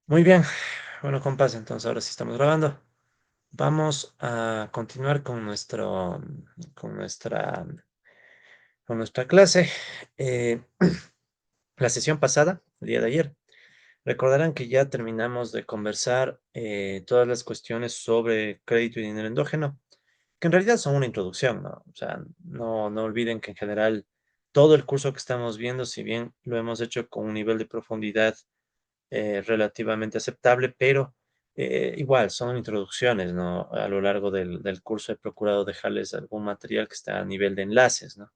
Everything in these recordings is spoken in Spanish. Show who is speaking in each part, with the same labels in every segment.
Speaker 1: Muy bien, bueno, compas, entonces ahora sí estamos grabando. Vamos a continuar con nuestra, con nuestra clase. Eh, la sesión pasada, el día de ayer, recordarán que ya terminamos de conversar todas las cuestiones sobre crédito y dinero endógeno, que en realidad son una introducción, ¿no? O sea, no olviden que en general todo el curso que estamos viendo, si bien lo hemos hecho con un nivel de profundidad relativamente aceptable, pero igual son introducciones, ¿no? A lo largo del curso he procurado dejarles algún material que está a nivel de enlaces, ¿no?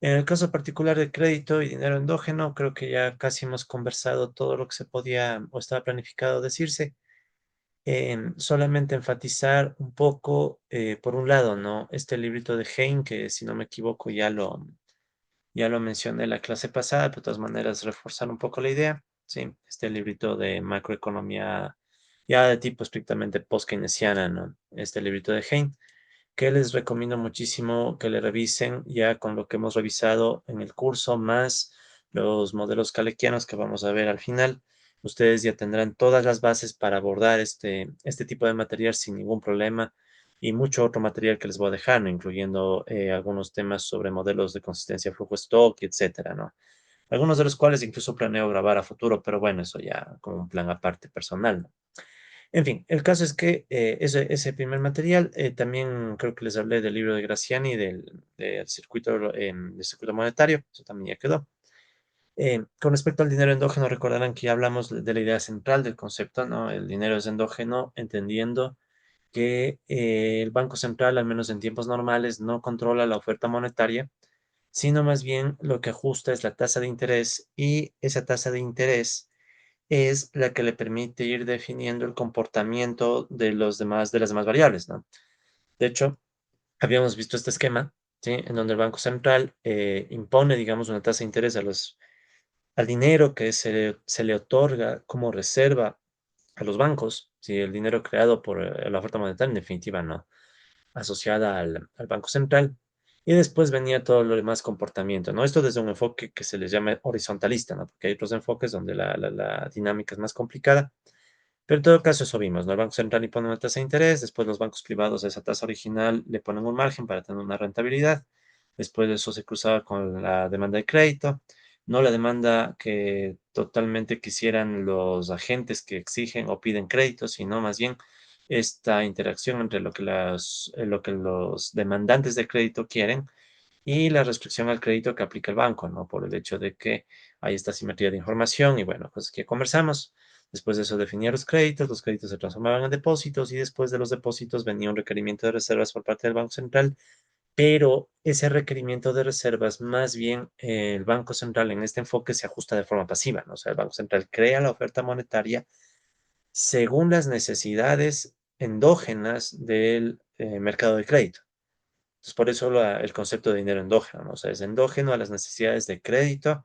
Speaker 1: En el caso particular de crédito y dinero endógeno, creo que ya casi hemos conversado todo lo que se podía o estaba planificado decirse. Solamente enfatizar un poco, por un lado, ¿no? Este librito de Hein, que si no me equivoco ya lo mencioné en la clase pasada, pero de todas maneras reforzar un poco la idea. Sí, este librito de macroeconomía ya de tipo estrictamente post-keynesiana, ¿no? Este librito de Hein, que les recomiendo muchísimo que le revisen ya con lo que hemos revisado en el curso, más los modelos calequianos que vamos a ver al final. Ustedes ya tendrán todas las bases para abordar este tipo de material sin ningún problema y mucho otro material que les voy a dejar, ¿no? Incluyendo algunos temas sobre modelos de consistencia flujo-stock, etcétera, ¿no? Algunos de los cuales incluso planeo grabar a futuro, pero bueno, eso ya como un plan aparte personal, ¿no? En fin, el caso es que ese primer material, también creo que les hablé del libro de Graciani, del circuito monetario, eso también ya quedó. Con respecto al dinero endógeno, recordarán que ya hablamos de la idea central del concepto, ¿no? El dinero es endógeno, entendiendo que el Banco Central, al menos en tiempos normales, no controla la oferta monetaria, sino más bien lo que ajusta es la tasa de interés y esa tasa de interés es la que le permite ir definiendo el comportamiento de las demás variables, ¿no? De hecho, habíamos visto este esquema, ¿sí? En donde el Banco Central impone, digamos, una tasa de interés al dinero que se le otorga como reserva a los bancos, ¿sí? El dinero creado por la oferta monetaria, en definitiva, no, asociada al Banco Central. Y después venía todo lo demás comportamiento, ¿no? Esto desde un enfoque que se les llama horizontalista, ¿no? Porque hay otros enfoques donde la dinámica es más complicada. Pero en todo caso, eso vimos, ¿no? El Banco Central impone una tasa de interés, después los bancos privados a esa tasa original le ponen un margen para tener una rentabilidad, después de eso se cruzaba con la demanda de crédito, no la demanda que totalmente quisieran los agentes que exigen o piden crédito, sino más bien esta interacción entre lo que los demandantes de crédito quieren y la restricción al crédito que aplica el banco, ¿no? Por el hecho de que hay esta simetría de información y bueno, cosas que conversamos. Después de eso definía los créditos se transformaban en depósitos y después de los depósitos venía un requerimiento de reservas por parte del Banco Central, pero ese requerimiento de reservas, más bien el Banco Central en este enfoque se ajusta de forma pasiva, ¿no? O sea, el Banco Central crea la oferta monetaria según las necesidades endógenas del mercado de crédito. Entonces, por eso el concepto de dinero endógeno, ¿no? O sea, es endógeno a las necesidades de crédito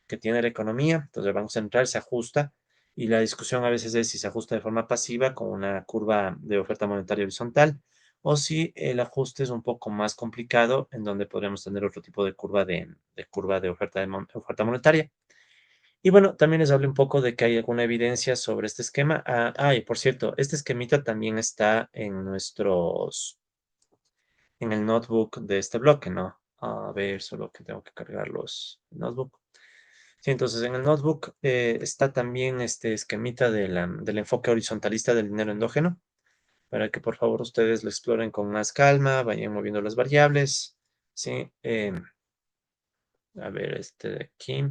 Speaker 1: que tiene la economía. Entonces, el Banco Central se ajusta y la discusión a veces es si se ajusta de forma pasiva con una curva de oferta monetaria horizontal o si el ajuste es un poco más complicado en donde podríamos tener otro tipo de curva de oferta monetaria. Y bueno, también les hablé un poco de que hay alguna evidencia sobre este esquema. Y por cierto, este esquemita también está en el notebook de este bloque, ¿no? A ver, solo que tengo que cargar los notebook. Sí, entonces en el notebook está también este esquemita del enfoque horizontalista del dinero endógeno, para que por favor ustedes lo exploren con más calma, vayan moviendo las variables, ¿sí? A ver, este de aquí,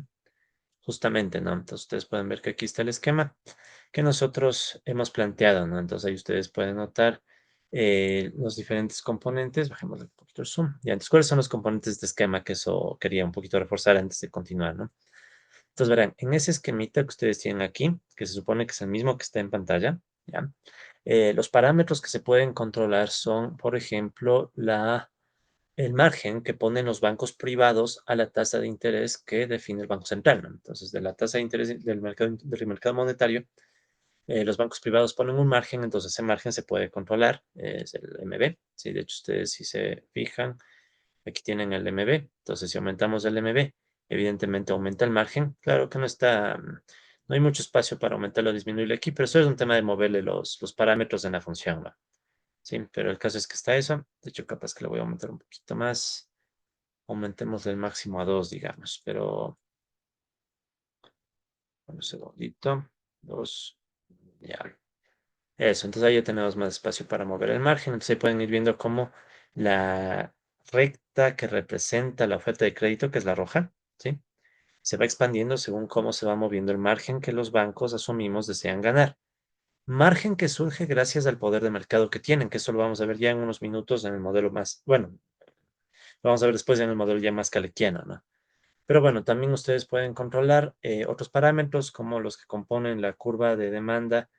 Speaker 1: justamente, ¿no? Entonces ustedes pueden ver que aquí está el esquema que nosotros hemos planteado, ¿no? Entonces ahí ustedes pueden notar los diferentes componentes. Bajemos un poquito el zoom. Ya, entonces, ¿cuáles son los componentes de este esquema? Que eso quería un poquito reforzar antes de continuar, ¿no? Entonces, verán, en ese esquemita que ustedes tienen aquí, que se supone que es el mismo que está en pantalla, ¿ya? Los parámetros que se pueden controlar son, por ejemplo, el margen que ponen los bancos privados a la tasa de interés que define el Banco Central, ¿no? Entonces, de la tasa de interés del mercado monetario, los bancos privados ponen un margen, entonces ese margen se puede controlar, es el MB. Sí, de hecho, ustedes si se fijan, aquí tienen el MB. Entonces, si aumentamos el MB, evidentemente aumenta el margen. Claro que No hay mucho espacio para aumentarlo o disminuirlo aquí, pero eso es un tema de moverle los parámetros en la función, ¿no? Sí, pero el caso es que está eso. De hecho, capaz que le voy a aumentar un poquito más. Aumentemos el máximo a 2, digamos, pero un segundito. 2, ya. Eso, entonces ahí ya tenemos más espacio para mover el margen. Entonces ahí pueden ir viendo cómo la recta que representa la oferta de crédito, que es la roja, ¿sí? Se va expandiendo según cómo se va moviendo el margen que los bancos asumimos desean ganar. Margen que surge gracias al poder de mercado que tienen, que eso lo vamos a ver ya en unos minutos en el modelo más, bueno, lo vamos a ver después en el modelo ya más calequiano, ¿no? Pero bueno, también ustedes pueden controlar otros parámetros como los que componen la curva de demanda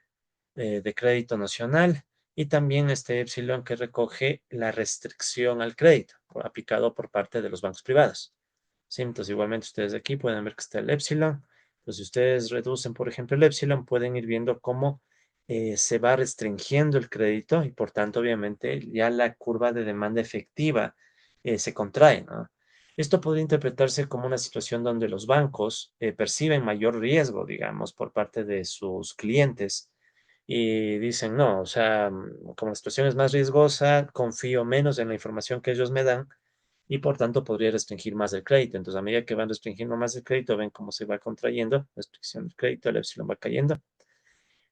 Speaker 1: de crédito nacional y también este epsilon que recoge la restricción al crédito aplicado por parte de los bancos privados. Sí, entonces igualmente ustedes aquí pueden ver que está el epsilon. Entonces, si ustedes reducen, por ejemplo, el epsilon, pueden ir viendo cómo se va restringiendo el crédito y por tanto, obviamente, ya la curva de demanda efectiva se contrae, ¿no? Esto podría interpretarse como una situación donde los bancos perciben mayor riesgo, digamos, por parte de sus clientes y dicen, no, o sea, como la situación es más riesgosa, confío menos en la información que ellos me dan y por tanto podría restringir más el crédito. Entonces, a medida que van restringiendo más el crédito, ven cómo se va contrayendo, restricción del crédito, el epsilon va cayendo.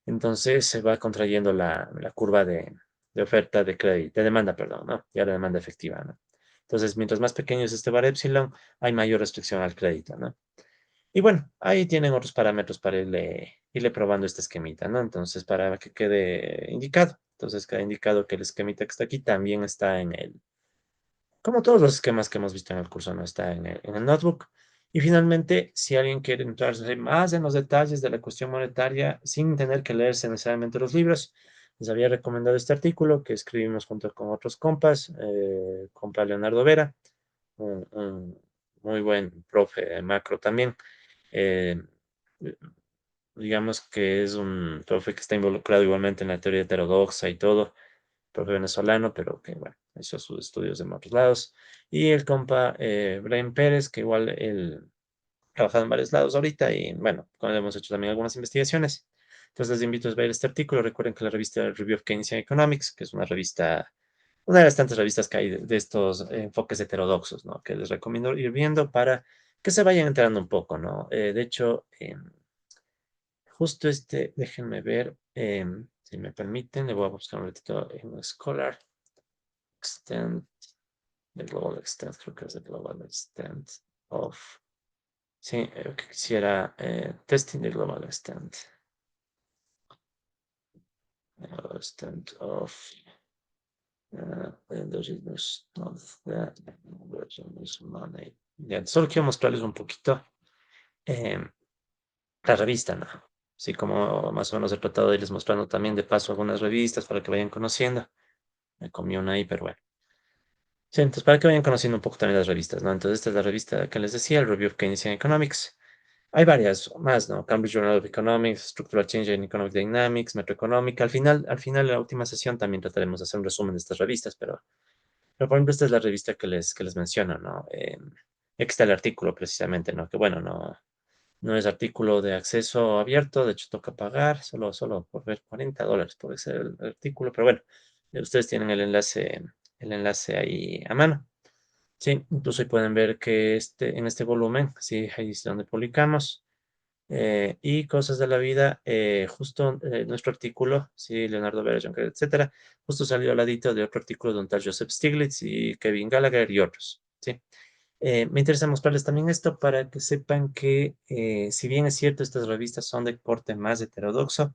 Speaker 1: Entonces, se va contrayendo la curva de oferta de crédito, de demanda, perdón, ¿no? Ya la demanda efectiva, ¿no? Entonces, mientras más pequeño es este bar epsilon, hay mayor restricción al crédito, ¿no? Y bueno, ahí tienen otros parámetros para irle probando este esquemita, ¿no? Entonces, para que quede indicado. Entonces, queda indicado que el esquemita que está aquí también está en el, como todos los esquemas que hemos visto en el curso, no está en el notebook. Y finalmente, si alguien quiere entrar más en los detalles de la cuestión monetaria sin tener que leerse necesariamente los libros, les había recomendado este artículo que escribimos junto con otros compas, compa Leonardo Vera, un muy buen profe de macro también. Eh, digamos que es un profe que está involucrado igualmente en la teoría heterodoxa y todo, profe venezolano, pero que, bueno, hizo sus estudios en otros lados. Y el compa Brian Pérez, que igual él trabajado en varios lados ahorita y, bueno, como hemos hecho también algunas investigaciones. Entonces les invito a ver este artículo. Recuerden que la revista Review of Keynesian Economics, que es una revista, una de las tantas revistas que hay de estos enfoques heterodoxos, ¿no? Que les recomiendo ir viendo para que se vayan enterando un poco, ¿no? De hecho, justo este, déjenme ver, si me permiten, le voy a buscar un ratito en Scholar, Extent, the Global Extent, creo que es el Global Extent of, sí, que quisiera Testing the Global Extent, Extent of the business of the business money. Ya, solo quiero mostrarles un poquito eh, la revista, ¿no? Así como más o menos he tratado de irles mostrando también de paso algunas revistas para que vayan conociendo. Me comí una ahí, pero bueno. Sí, entonces para que vayan conociendo un poco también las revistas, ¿no? Entonces esta es la revista que les decía, el Review of Keynesian Economics. Hay varias más, ¿no? Cambridge Journal of Economics, Structural Change in Economic Dynamics, Macroeconomic. Al final, en la última sesión también trataremos de hacer un resumen de estas revistas, pero por ejemplo, esta es la revista que les menciono, ¿no? Aquí está el artículo precisamente, ¿no? Que bueno, no es artículo de acceso abierto, de hecho toca pagar, solo por ver $40 por ser el artículo, pero bueno, ustedes tienen el enlace ahí a mano. Sí, incluso ahí pueden ver que en este volumen, sí, ahí es donde publicamos. Y cosas de la vida, justo nuestro artículo, sí, Leonardo Vera, John Gray, etcétera, justo salió al ladito de otro artículo de un tal Joseph Stiglitz y Kevin Gallagher y otros, ¿sí? Me interesa mostrarles también esto para que sepan que, si bien es cierto, estas revistas son de corte más heterodoxo,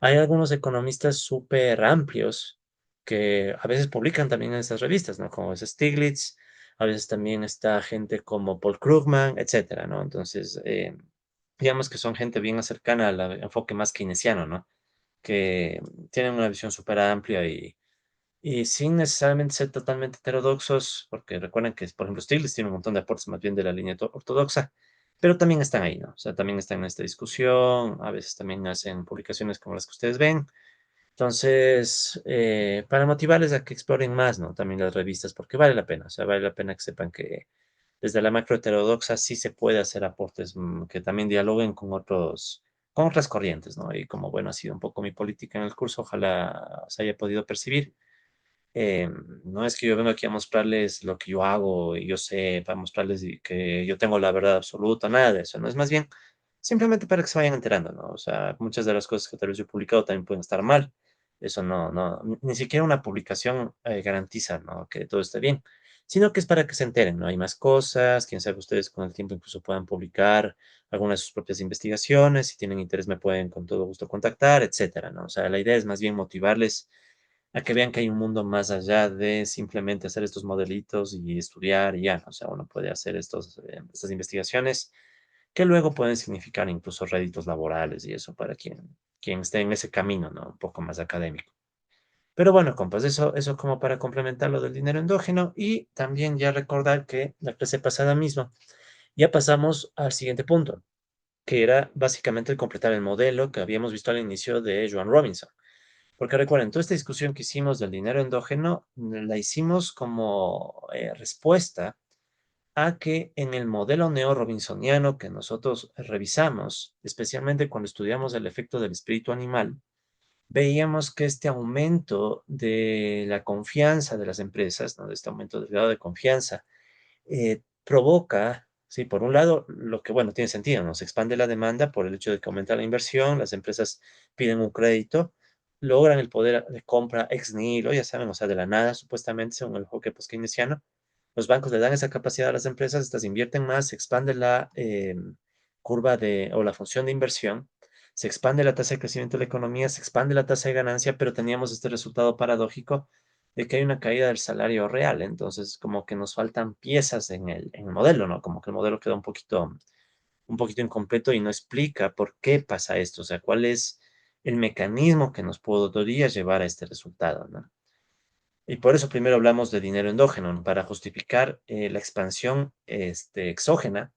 Speaker 1: hay algunos economistas súper amplios que a veces publican también en estas revistas, ¿no? Como es Stiglitz, a veces también está gente como Paul Krugman, etcétera, ¿no? Entonces, digamos que son gente bien cercana al enfoque más keynesiano, ¿no? Que tienen una visión súper amplia y sin necesariamente ser totalmente heterodoxos, porque recuerden que, por ejemplo, Stiglitz tiene un montón de aportes más bien de la línea ortodoxa, pero también están ahí, ¿no? O sea, también están en esta discusión, a veces también hacen publicaciones como las que ustedes ven. Entonces, para motivarles a que exploren más, ¿no? También las revistas, porque vale la pena, o sea, vale la pena que sepan que desde la macro heterodoxa sí se puede hacer aportes que también dialoguen con con otras corrientes, ¿no? Y como, bueno, ha sido un poco mi política en el curso, ojalá se haya podido percibir. No es que yo venga aquí a mostrarles lo que yo hago y yo sé, para mostrarles que yo tengo la verdad absoluta, nada de eso, ¿no? Es más bien simplemente para que se vayan enterando, ¿no? O sea, muchas de las cosas que tal vez yo he publicado también pueden estar mal. Eso ni siquiera una publicación garantiza, ¿no? Que todo esté bien, sino que es para que se enteren, ¿no? Hay más cosas, quién sabe ustedes con el tiempo incluso puedan publicar algunas de sus propias investigaciones, si tienen interés me pueden con todo gusto contactar, etcétera, ¿no? O sea, la idea es más bien motivarles a que vean que hay un mundo más allá de simplemente hacer estos modelitos y estudiar y ya, ¿no? O sea, uno puede hacer estas investigaciones que luego pueden significar incluso réditos laborales y eso para quien esté en ese camino, ¿no? Un poco más académico. Pero bueno, compas, eso como para complementar lo del dinero endógeno y también ya recordar que la clase pasada mismo ya pasamos al siguiente punto, que era básicamente el completar el modelo que habíamos visto al inicio de Joan Robinson. Porque recuerden, toda esta discusión que hicimos del dinero endógeno la hicimos como respuesta a que en el modelo neo-robinsoniano que nosotros revisamos, especialmente cuando estudiamos el efecto del espíritu animal, veíamos que este aumento de la confianza de las empresas, ¿no? De este aumento del grado de confianza, provoca, sí, por un lado, lo que, bueno, tiene sentido, ¿no? Se expande la demanda por el hecho de que aumenta la inversión, las empresas piden un crédito, logran el poder de compra ex nihilo, ya saben, o sea, de la nada, supuestamente, según el enfoque keynesiano. Los bancos le dan esa capacidad a las empresas, estas invierten más, se expande la curva o la función de inversión, se expande la tasa de crecimiento de la economía, se expande la tasa de ganancia, pero teníamos este resultado paradójico de que hay una caída del salario real. Entonces, como que nos faltan piezas en el modelo, ¿no? Como que el modelo queda un poquito incompleto y no explica por qué pasa esto, o sea, cuál es el mecanismo que nos podría llevar a este resultado, ¿no? Y por eso primero hablamos de dinero endógeno, ¿no? Para justificar la expansión exógena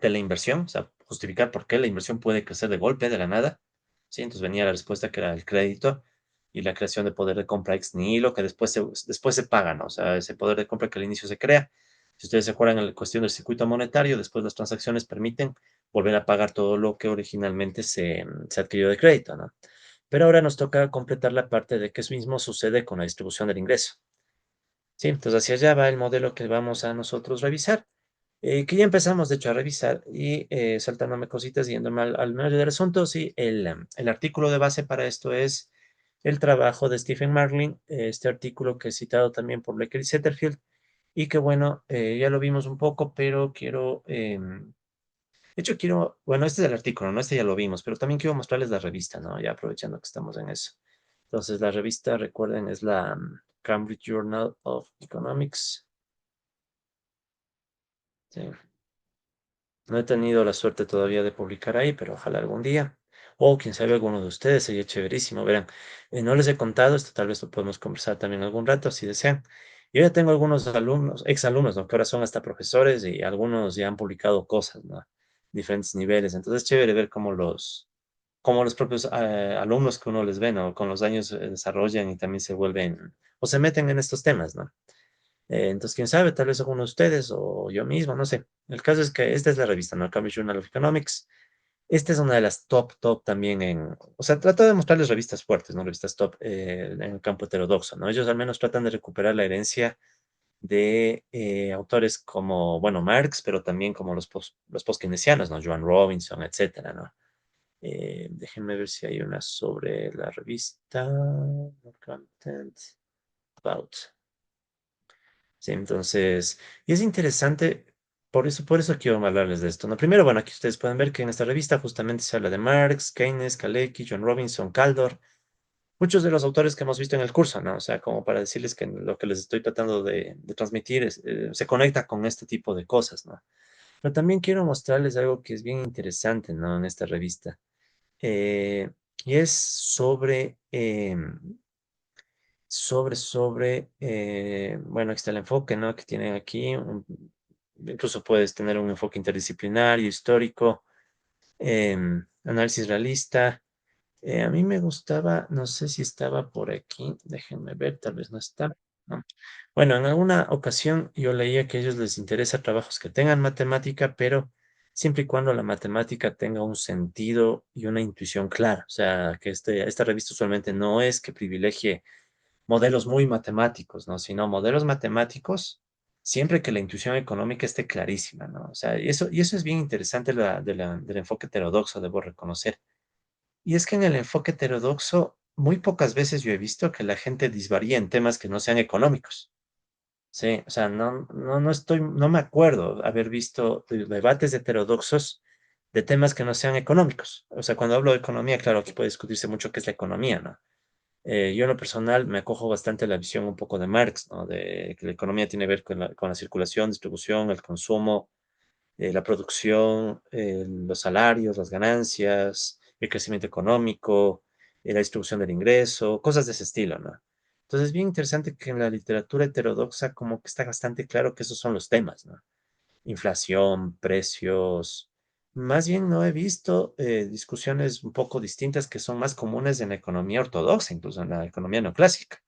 Speaker 1: de la inversión, o sea, justificar por qué la inversión puede crecer de golpe, de la nada. Sí, entonces venía la respuesta que era el crédito y la creación de poder de compra ex nihilo, que después se paga, ¿no? O sea, ese poder de compra que al inicio se crea. Si ustedes se acuerdan en la cuestión del circuito monetario, después las transacciones permiten volver a pagar todo lo que originalmente se adquirió de crédito, ¿no? Pero ahora nos toca completar la parte de que eso mismo sucede con la distribución del ingreso. Sí, entonces hacia allá va el modelo que vamos a nosotros revisar, que ya empezamos de hecho a revisar y saltándome cositas, yéndome al meollo del asunto, sí, el artículo de base para esto es el trabajo de Stephen Marlin, este artículo que he citado también por Blecker y Setterfield, y que bueno, ya lo vimos un poco, pero de hecho bueno, este es el artículo, ¿no? Este ya lo vimos, pero también quiero mostrarles la revista, ¿no? Ya aprovechando que estamos en eso. Entonces, la revista, recuerden, es la Cambridge Journal of Economics. Sí. No he tenido la suerte todavía de publicar ahí, pero ojalá algún día. O quién sabe, alguno de ustedes, sería chéverísimo. Verán, no les he contado, esto tal vez lo podemos conversar también algún rato, si desean. Yo ya tengo algunos alumnos, exalumnos, ¿no? Que ahora son hasta profesores y algunos ya han publicado cosas, ¿no? Diferentes niveles. Entonces es chévere ver cómo los propios alumnos que uno les ve, ¿no? Con los años desarrollan y también se vuelven o se meten en estos temas, ¿no? Entonces, quién sabe, tal vez alguno de ustedes o yo mismo, no sé. El caso es que esta es la revista, ¿no? Cambridge Journal of Economics. Esta es una de las top también o sea, trata de mostrarles revistas fuertes, ¿no? Revistas top en el campo heterodoxo, ¿no? Ellos al menos tratan de recuperar la herencia de autores como, bueno, Marx, pero también como los post-keynesianos, ¿no? Joan Robinson, etcétera, ¿no? Déjenme ver si hay una sobre la revista. Content about. Sí, entonces, y es interesante, por eso quiero hablarles de esto, ¿no? Primero, bueno, aquí ustedes pueden ver que en esta revista justamente se habla de Marx, Keynes, Kalecki, John Robinson, Caldor, muchos de los autores que hemos visto en el curso, ¿no? O sea, como para decirles que lo que les estoy tratando de transmitir se conecta con este tipo de cosas, ¿no? Pero también quiero mostrarles algo que es bien interesante, ¿no? En esta revista. Eh, y es bueno, aquí está el enfoque, ¿no? Que tienen aquí. Incluso puedes tener un enfoque interdisciplinario, histórico, análisis realista. A mí me gustaba, no sé si estaba por aquí, déjenme ver, tal vez no está. ¿No? Bueno, en alguna ocasión yo leía que a ellos les interesa trabajos que tengan matemática, pero siempre y cuando la matemática tenga un sentido y una intuición clara. O sea, que esta revista usualmente no es que privilegie modelos muy matemáticos, ¿no? Sino modelos matemáticos siempre que la intuición económica esté clarísima, ¿no? O sea, y eso es bien interesante del enfoque heterodoxo, debo reconocer. Y es que en el enfoque heterodoxo, muy pocas veces yo he visto que la gente disvaría en temas que no sean económicos. Sí, o sea, no me acuerdo haber visto debates heterodoxos de temas que no sean económicos. O sea, cuando hablo de economía, claro, aquí puede discutirse mucho qué es la economía, ¿no? Yo en lo personal me acojo bastante a la visión un poco de Marx, ¿no? De que la economía tiene que ver con la circulación, distribución, el consumo, la producción, los salarios, las ganancias, el crecimiento económico, la distribución del ingreso, cosas de ese estilo, ¿no? Entonces es bien interesante que en la literatura heterodoxa como que está bastante claro que esos son los temas, ¿no? Inflación, precios. Más bien no he visto discusiones un poco distintas que son más comunes en la economía ortodoxa, incluso en la economía neoclásica.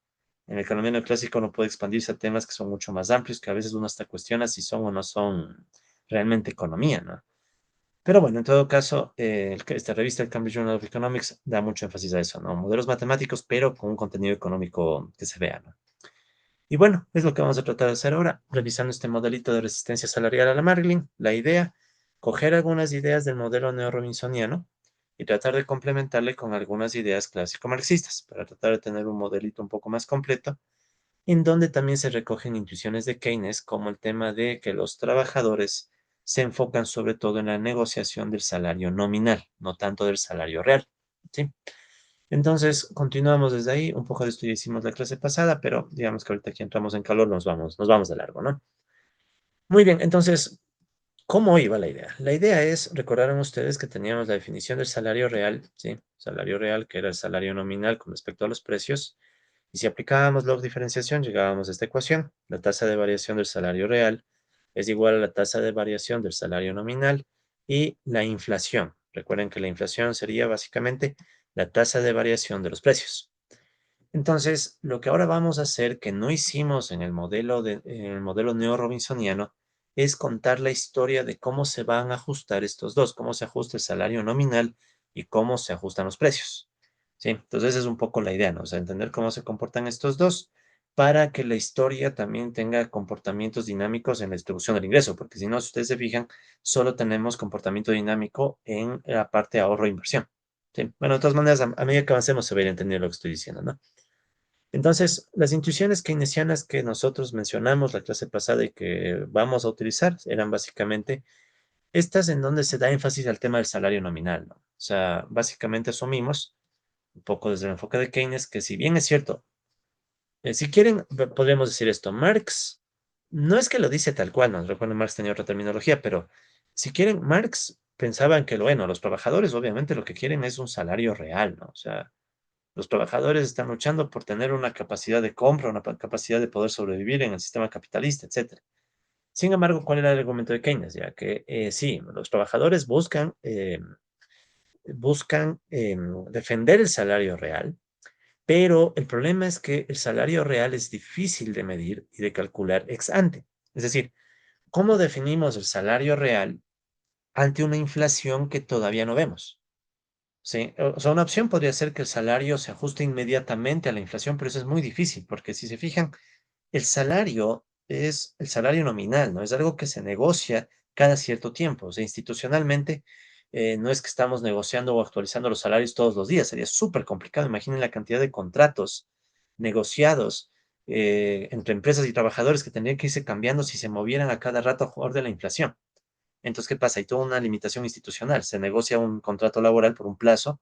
Speaker 1: En la economía neoclásica uno puede expandirse a temas que son mucho más amplios, que a veces uno hasta cuestiona si son o no son realmente economía, ¿no? Pero bueno, en todo caso, esta revista, el Cambridge Journal of Economics, da mucho énfasis a eso, ¿no? Modelos matemáticos, pero con un contenido económico que se vea, ¿no? Y bueno, es lo que vamos a tratar de hacer ahora, revisando este modelito de resistencia salarial a la Margin. La idea, coger algunas ideas del modelo neo-robinsoniano y tratar de complementarle con algunas ideas clásico-marxistas, para tratar de tener un modelito un poco más completo en donde también se recogen intuiciones de Keynes, como el tema de que los trabajadores se enfocan sobre todo en la negociación del salario nominal, no tanto del salario real. ¿Sí? Entonces, continuamos desde ahí. Un poco de esto ya hicimos la clase pasada, pero digamos que ahorita que entramos en calor nos vamos de largo, ¿no? Muy bien, entonces, ¿cómo iba la idea? La idea es, recordaron ustedes que teníamos la definición del salario real, ¿sí? Salario real, que era el salario nominal con respecto a los precios. Y si aplicábamos log diferenciación, llegábamos a esta ecuación. La tasa de variación del salario real es igual a la tasa de variación del salario nominal y la inflación. Recuerden que la inflación sería básicamente la tasa de variación de los precios. Entonces, lo que ahora vamos a hacer, que no hicimos en el modelo neo-robinsoniano, es contar la historia de cómo se van a ajustar estos dos, cómo se ajusta el salario nominal y cómo se ajustan los precios. ¿Sí? Entonces, esa es un poco la idea, ¿no? O sea, entender cómo se comportan estos dos para que la historia también tenga comportamientos dinámicos en la distribución del ingreso, porque si no, si ustedes se fijan, solo tenemos comportamiento dinámico en la parte ahorro e inversión. ¿Sí? Bueno, de todas maneras, a medida que avancemos se va a ir entendiendo lo que estoy diciendo, ¿no? Entonces, las intuiciones keynesianas que nosotros mencionamos la clase pasada y que vamos a utilizar eran básicamente estas en donde se da énfasis al tema del salario nominal, ¿no? O sea, básicamente asumimos, un poco desde el enfoque de Keynes, que si bien es cierto, si quieren, podríamos decir esto, Marx, no es que lo dice tal cual, no recuerdo, Marx tenía otra terminología, pero si quieren, Marx pensaba en que, bueno, los trabajadores obviamente lo que quieren es un salario real, ¿no? O sea, los trabajadores están luchando por tener una capacidad de compra, una capacidad de poder sobrevivir en el sistema capitalista, etcétera. Sin embargo, ¿cuál era el argumento de Keynes? Ya que sí, los trabajadores buscan defender el salario real, pero el problema es que el salario real es difícil de medir y de calcular ex ante. Es decir, ¿cómo definimos el salario real ante una inflación que todavía no vemos? Sí, o sea, una opción podría ser que el salario se ajuste inmediatamente a la inflación, pero eso es muy difícil, porque si se fijan, el salario es el salario nominal, ¿no? Es algo que se negocia cada cierto tiempo. O sea, institucionalmente, no es que estamos negociando o actualizando los salarios todos los días, sería súper complicado. Imaginen la cantidad de contratos negociados entre empresas y trabajadores que tendrían que irse cambiando si se movieran a cada rato a favor de la inflación. Entonces, ¿qué pasa? Hay toda una limitación institucional. Se negocia un contrato laboral por un plazo.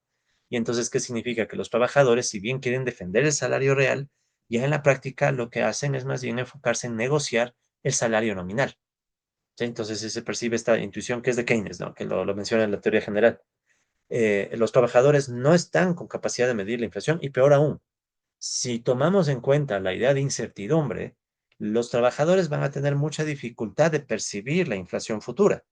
Speaker 1: Y entonces, ¿qué significa? Que los trabajadores, si bien quieren defender el salario real, ya en la práctica lo que hacen es más bien enfocarse en negociar el salario nominal. ¿Sí? Entonces, se percibe esta intuición que es de Keynes, ¿no? Que lo menciona en la teoría general. Los trabajadores no están con capacidad de medir la inflación y peor aún, si tomamos en cuenta la idea de incertidumbre, los trabajadores van a tener mucha dificultad de percibir la inflación futura.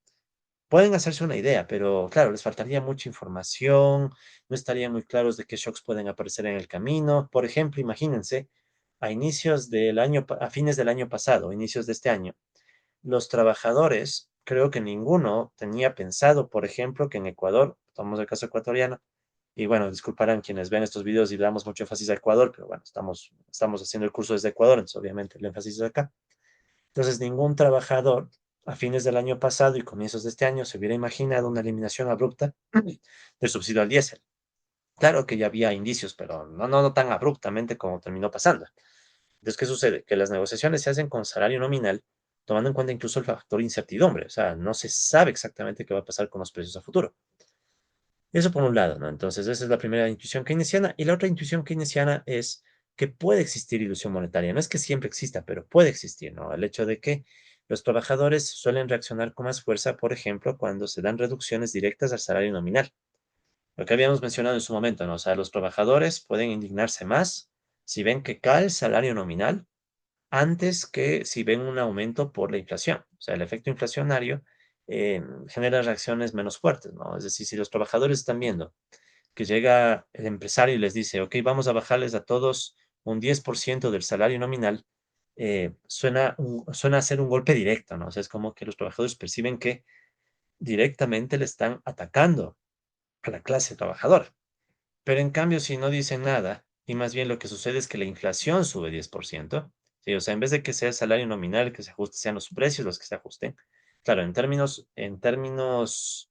Speaker 1: Pueden hacerse una idea, pero claro, les faltaría mucha información, no estarían muy claros de qué shocks pueden aparecer en el camino. Por ejemplo, imagínense, a fines del año pasado, inicios de este año, los trabajadores creo que ninguno tenía pensado, por ejemplo, que en Ecuador, tomamos el caso ecuatoriano, y bueno, disculparán quienes ven estos videos y damos mucho énfasis a Ecuador, pero bueno, estamos haciendo el curso desde Ecuador, entonces obviamente el énfasis es acá. Entonces, ningún trabajador a fines del año pasado y comienzos de este año se hubiera imaginado una eliminación abrupta del subsidio al diésel. Claro que ya había indicios, pero no tan abruptamente como terminó pasando. Entonces, ¿qué sucede? Que las negociaciones se hacen con salario nominal, tomando en cuenta incluso el factor incertidumbre. O sea, no se sabe exactamente qué va a pasar con los precios a futuro. Eso por un lado, ¿no? Entonces, esa es la primera intuición keynesiana. Y la otra intuición keynesiana es que puede existir ilusión monetaria. No es que siempre exista, pero puede existir, ¿no? El hecho de que los trabajadores suelen reaccionar con más fuerza, por ejemplo, cuando se dan reducciones directas al salario nominal. Lo que habíamos mencionado en su momento, ¿no? O sea, los trabajadores pueden indignarse más si ven que cae el salario nominal antes que si ven un aumento por la inflación. O sea, el efecto inflacionario genera reacciones menos fuertes, ¿no? Es decir, si los trabajadores están viendo que llega el empresario y les dice, ok, vamos a bajarles a todos un 10% del salario nominal, suena a ser un golpe directo, ¿no? O sea, es como que los trabajadores perciben que directamente le están atacando a la clase trabajadora. Pero en cambio, si no dicen nada, y más bien lo que sucede es que la inflación sube 10%, ¿sí? O sea, en vez de que sea el salario nominal que se ajuste, sean los precios los que se ajusten. Claro, en términos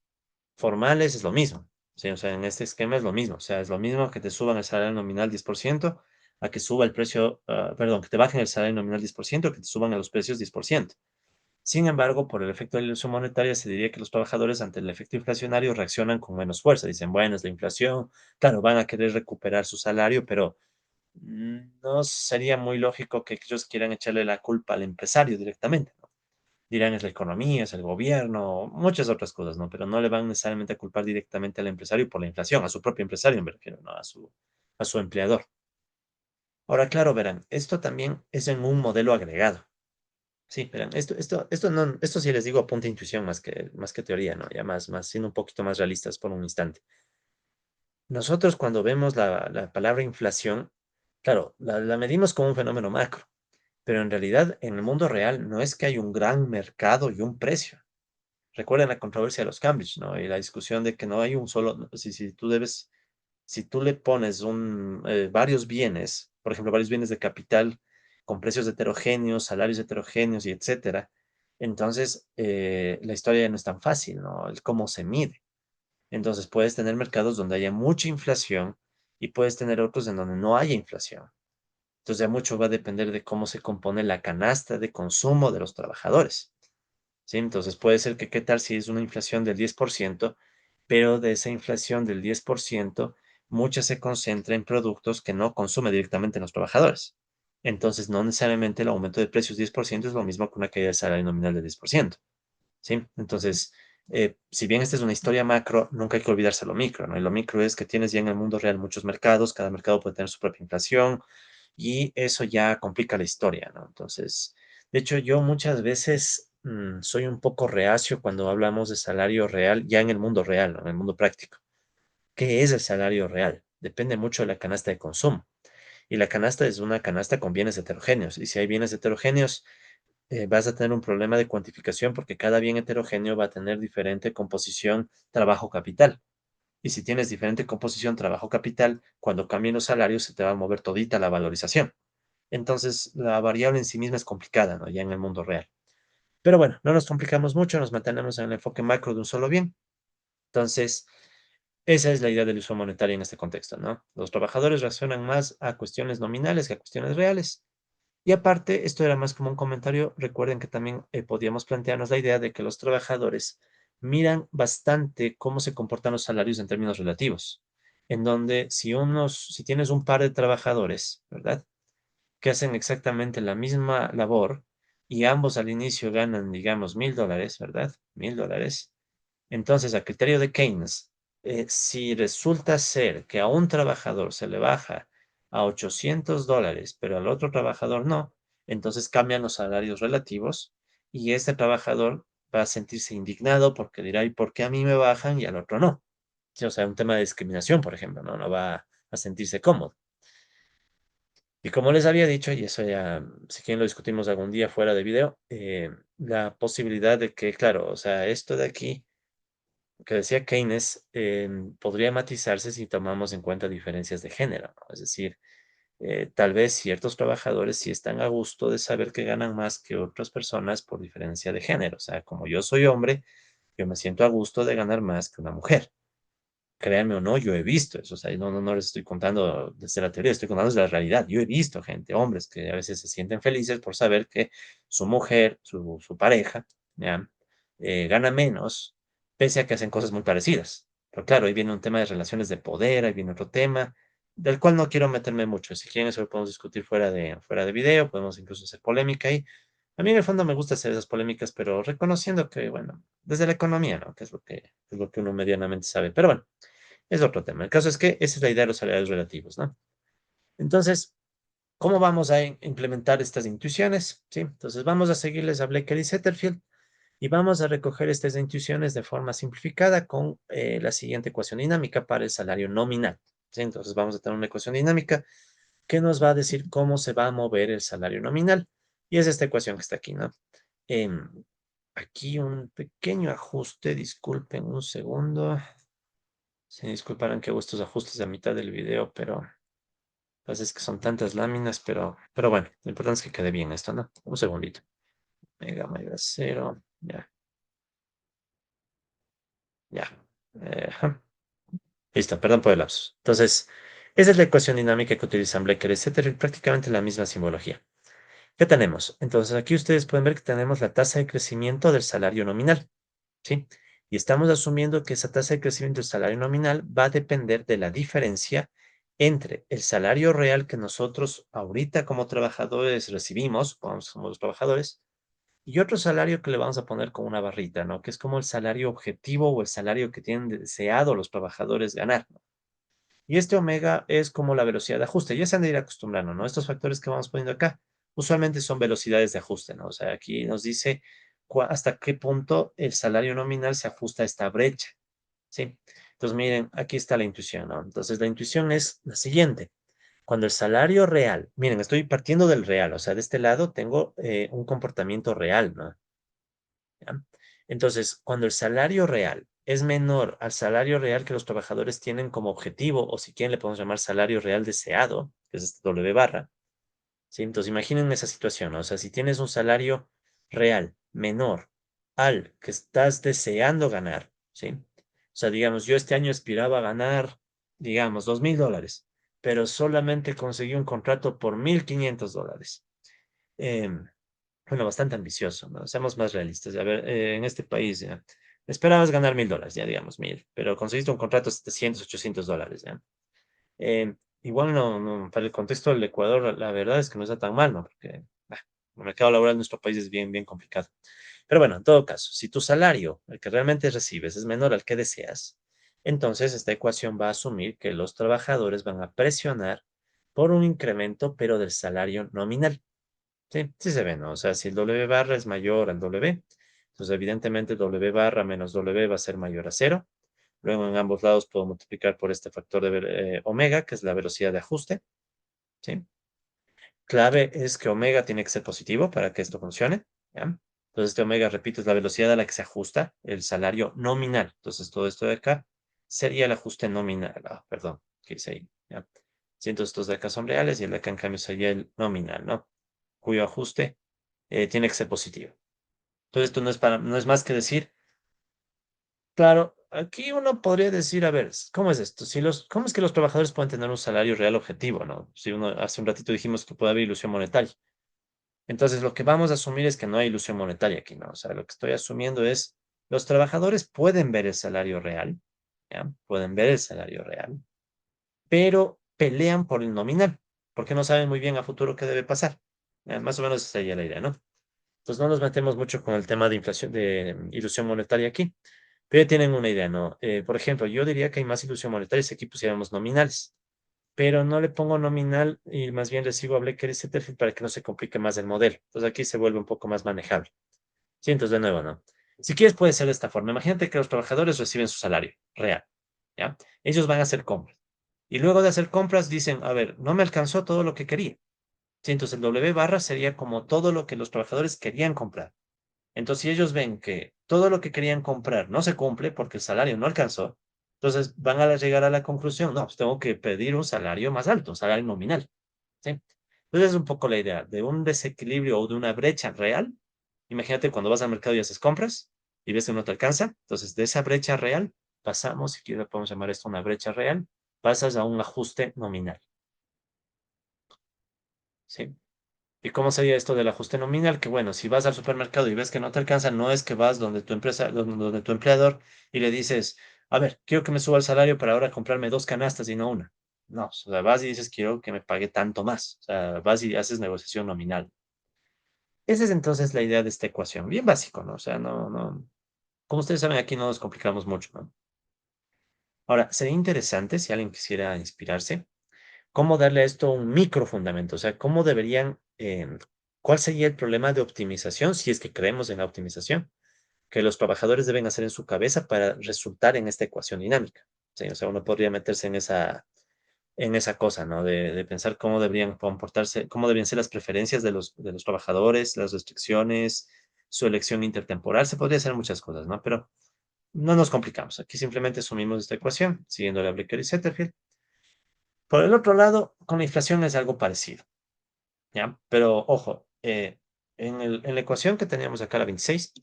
Speaker 1: formales es lo mismo, ¿sí? O sea, en este esquema es lo mismo. O sea, es lo mismo que te suban el salario nominal 10% a que suba el precio, perdón, que te bajen el salario nominal 10%, que te suban a los precios 10%. Sin embargo, por el efecto de la ilusión monetaria, se diría que los trabajadores ante el efecto inflacionario reaccionan con menos fuerza. Dicen, bueno, es la inflación, claro, van a querer recuperar su salario, pero no sería muy lógico que ellos quieran echarle la culpa al empresario directamente, ¿no? Dirán, es la economía, es el gobierno, muchas otras cosas, ¿no? Pero no le van necesariamente a culpar directamente al empresario por la inflación, a su propio empresario, me refiero, ¿no? A su empleador. Ahora, claro, verán, esto también es en un modelo agregado. Sí, pero esto sí les digo a punta de intuición más que teoría, ¿no? Ya siendo un poquito más realistas por un instante. Nosotros cuando vemos la palabra inflación, claro, la medimos como un fenómeno macro, pero en realidad en el mundo real no es que hay un gran mercado y un precio. Recuerden la controversia de los Cambridge, ¿no? Y la discusión de que no hay un solo, no, si tú le pones varios bienes, por ejemplo, varios bienes de capital con precios heterogéneos, salarios heterogéneos y etcétera, entonces la historia ya no es tan fácil, ¿no? El cómo se mide. Entonces puedes tener mercados donde haya mucha inflación y puedes tener otros en donde no haya inflación. Entonces ya mucho va a depender de cómo se compone la canasta de consumo de los trabajadores. ¿Sí? Entonces puede ser que qué tal si es una inflación del 10%, pero de esa inflación del 10%, mucha se concentra en productos que no consumen directamente los trabajadores. Entonces, no necesariamente el aumento de precios 10% es lo mismo que una caída del salario nominal de 10%. ¿Sí? Entonces, si bien esta es una historia macro, nunca hay que olvidarse lo micro, ¿no? Y lo micro es que tienes ya en el mundo real muchos mercados, cada mercado puede tener su propia inflación y eso ya complica la historia, ¿no? Entonces, de hecho, yo muchas veces soy un poco reacio cuando hablamos de salario real, ya en el mundo real, ¿no? En el mundo práctico. ¿Qué es el salario real? Depende mucho de la canasta de consumo. Y la canasta es una canasta con bienes heterogéneos. Y si hay bienes heterogéneos, vas a tener un problema de cuantificación porque cada bien heterogéneo va a tener diferente composición trabajo-capital. Y si tienes diferente composición trabajo-capital, cuando cambien los salarios se te va a mover todita la valorización. Entonces, la variable en sí misma es complicada, ¿no? Ya en el mundo real. Pero bueno, no nos complicamos mucho, nos mantenemos en el enfoque macro de un solo bien. Entonces, esa es la idea del uso monetario en este contexto, ¿no? Los trabajadores reaccionan más a cuestiones nominales que a cuestiones reales. Y aparte, esto era más como un comentario, recuerden que también podíamos plantearnos la idea de que los trabajadores miran bastante cómo se comportan los salarios en términos relativos, en donde si tienes un par de trabajadores, ¿verdad? Que hacen exactamente la misma labor y ambos al inicio ganan, digamos, $1,000, ¿verdad? $1,000. Entonces, a criterio de Keynes, si resulta ser que a un trabajador se le baja a $800, pero al otro trabajador no, entonces cambian los salarios relativos y este trabajador va a sentirse indignado porque dirá, ¿y por qué a mí me bajan y al otro no? Sí, o sea, un tema de discriminación, por ejemplo, ¿no? No va a sentirse cómodo. Y como les había dicho, y eso ya, si quieren lo discutimos algún día fuera de video, la posibilidad de que, claro, o sea, esto de aquí, que decía Keynes, podría matizarse si tomamos en cuenta diferencias de género, ¿no? Es decir, tal vez ciertos trabajadores sí están a gusto de saber que ganan más que otras personas por diferencia de género. O sea, como yo soy hombre, yo me siento a gusto de ganar más que una mujer. Créanme o no, yo he visto eso. O sea, no les estoy contando desde la teoría, estoy contando desde la realidad. Yo he visto gente, hombres, que a veces se sienten felices por saber que su mujer, su pareja, ¿ya? Gana menos, pese a que hacen cosas muy parecidas. Pero claro, ahí viene un tema de relaciones de poder, ahí viene otro tema, del cual no quiero meterme mucho. Si quieren, eso lo podemos discutir fuera de video, podemos incluso hacer polémica ahí. A mí en el fondo me gusta hacer esas polémicas, pero reconociendo que, bueno, desde la economía, ¿no? Que es lo que uno medianamente sabe. Pero bueno, es otro tema. El caso es que esa es la idea de los salarios relativos, ¿no? Entonces, ¿cómo vamos a implementar estas intuiciones? ¿Sí? Entonces, vamos a seguirles a Blaker y Setterfield y vamos a recoger estas intuiciones de forma simplificada con la siguiente ecuación dinámica para el salario nominal. ¿Sí? Entonces, vamos a tener una ecuación dinámica que nos va a decir cómo se va a mover el salario nominal. Y es esta ecuación que está aquí, ¿no? Em, aquí un pequeño ajuste, disculpen un segundo. Se disculparán que hago estos ajustes a mitad del video, pero pues es que son tantas láminas, pero bueno, lo importante es que quede bien esto, ¿no? Un segundito. Mega cero. Ya, ya. Ajá. Listo, perdón por el lapsus. Entonces, esa es la ecuación dinámica que utilizan Blecker, etcétera, y prácticamente la misma simbología. ¿Qué tenemos? Entonces, aquí ustedes pueden ver que tenemos la tasa de crecimiento del salario nominal, ¿sí? Y estamos asumiendo que esa tasa de crecimiento del salario nominal va a depender de la diferencia entre el salario real que nosotros ahorita como trabajadores recibimos, como los trabajadores, y otro salario que le vamos a poner con una barrita, ¿no? Que es como el salario objetivo o el salario que tienen deseado los trabajadores ganar, ¿no? Y este omega es como la velocidad de ajuste. Ya se han de ir acostumbrando, ¿no? Estos factores que vamos poniendo acá usualmente son velocidades de ajuste, ¿no? O sea, aquí nos dice hasta qué punto el salario nominal se ajusta a esta brecha, ¿sí? Entonces, miren, aquí está la intuición, ¿no? Entonces, la intuición es la siguiente. Cuando el salario real, miren, estoy partiendo del real, o sea, de este lado tengo un comportamiento real, ¿no? ¿Ya? Entonces, cuando el salario real es menor al salario real que los trabajadores tienen como objetivo, o si quieren le podemos llamar salario real deseado, que es este W barra, ¿sí? Entonces, imaginen esa situación, ¿no? O sea, si tienes un salario real menor al que estás deseando ganar, ¿sí? O sea, digamos, yo este año aspiraba a ganar, digamos, $2,000, pero solamente conseguí un contrato por $1,500. Em, bueno, bastante ambicioso, ¿no? Seamos más realistas. A ver, en este país, ya, esperabas ganar $1,000, ya digamos 1,000, pero conseguiste un contrato de 700, $800, ¿ya? Igual para el contexto del Ecuador, la verdad es que no está tan mal, ¿no? Porque el mercado laboral en nuestro país es bien, bien complicado. Pero bueno, en todo caso, si tu salario, el que realmente recibes, es menor al que deseas, entonces esta ecuación va a asumir que los trabajadores van a presionar por un incremento, pero del salario nominal. Sí, sí se ve, ¿no? O sea, si el W barra es mayor al W, entonces evidentemente W barra menos W va a ser mayor a cero. Luego en ambos lados puedo multiplicar por este factor de omega, que es la velocidad de ajuste, ¿sí? Clave es que omega tiene que ser positivo para que esto funcione, ¿ya? Entonces este omega, repito, es la velocidad a la que se ajusta el salario nominal. Entonces todo esto de acá sería el ajuste nominal. Ah, perdón, ¿qué hice ahí? ¿Ya? Sí, entonces estos de acá son reales y el de acá en cambio sería el nominal, ¿no? Cuyo ajuste tiene que ser positivo. Entonces esto no es más que decir, claro, aquí uno podría decir, a ver, ¿cómo es esto? ¿Cómo es que los trabajadores pueden tener un salario real objetivo, no? Si uno, hace un ratito dijimos que puede haber ilusión monetaria. Entonces lo que vamos a asumir es que no hay ilusión monetaria aquí, ¿no? O sea, lo que estoy asumiendo es, los trabajadores pueden ver el salario real, ¿ya? Pueden ver el salario real, pero pelean por el nominal, porque no saben muy bien a futuro qué debe pasar. Más o menos esa sería la idea, ¿no? Pues no nos metemos mucho con el tema de inflación, de ilusión monetaria aquí, pero ya tienen una idea, ¿no? Por ejemplo, yo diría que hay más ilusión monetaria si aquí pusiéramos nominales, pero no le pongo nominal y más bien le sigo a Blecker y Setterfield para que no se complique más el modelo. Entonces aquí se vuelve un poco más manejable. Sí, entonces de nuevo, ¿no? Si quieres puede ser de esta forma. Imagínate que los trabajadores reciben su salario real, ¿ya? Ellos van a hacer compras. Y luego de hacer compras dicen, a ver, no me alcanzó todo lo que quería. Sí, entonces el W barra sería como todo lo que los trabajadores querían comprar. Entonces, si ellos ven que todo lo que querían comprar no se cumple porque el salario no alcanzó, entonces van a llegar a la conclusión, no, pues tengo que pedir un salario más alto, un salario nominal, ¿sí? Entonces es un poco la idea de un desequilibrio o de una brecha real. Imagínate cuando vas al mercado y haces compras y ves que no te alcanza. Entonces, de esa brecha real pasamos, si quieres podemos llamar esto una brecha real, pasas a un ajuste nominal, ¿sí? ¿Y cómo sería esto del ajuste nominal? Que bueno, si vas al supermercado y ves que no te alcanza, no es que vas donde tu empresa, donde tu empleador y le dices, a ver, quiero que me suba el salario para ahora comprarme dos canastas y no una. No, o sea, vas y dices, quiero que me pague tanto más. O sea, vas y haces negociación nominal. Esa es entonces la idea de esta ecuación. Bien básico, ¿no? O sea, como ustedes saben, aquí no nos complicamos mucho, ¿no? Ahora, sería interesante si alguien quisiera inspirarse cómo darle a esto un micro fundamento, o sea, cómo deberían, cuál sería el problema de optimización, si es que creemos en la optimización, que los trabajadores deben hacer en su cabeza para resultar en esta ecuación dinámica. Sí, o sea, uno podría meterse en esa cosa, ¿no? De pensar cómo deberían comportarse, cómo deberían ser las preferencias de los trabajadores, las restricciones, su elección intertemporal, se podría hacer muchas cosas, ¿no? Pero no nos complicamos. Aquí simplemente asumimos esta ecuación, siguiendo la Blaker y Setterfield. Por el otro lado, con la inflación es algo parecido. ¿Ya? Pero ojo, en la ecuación que teníamos acá, la 26,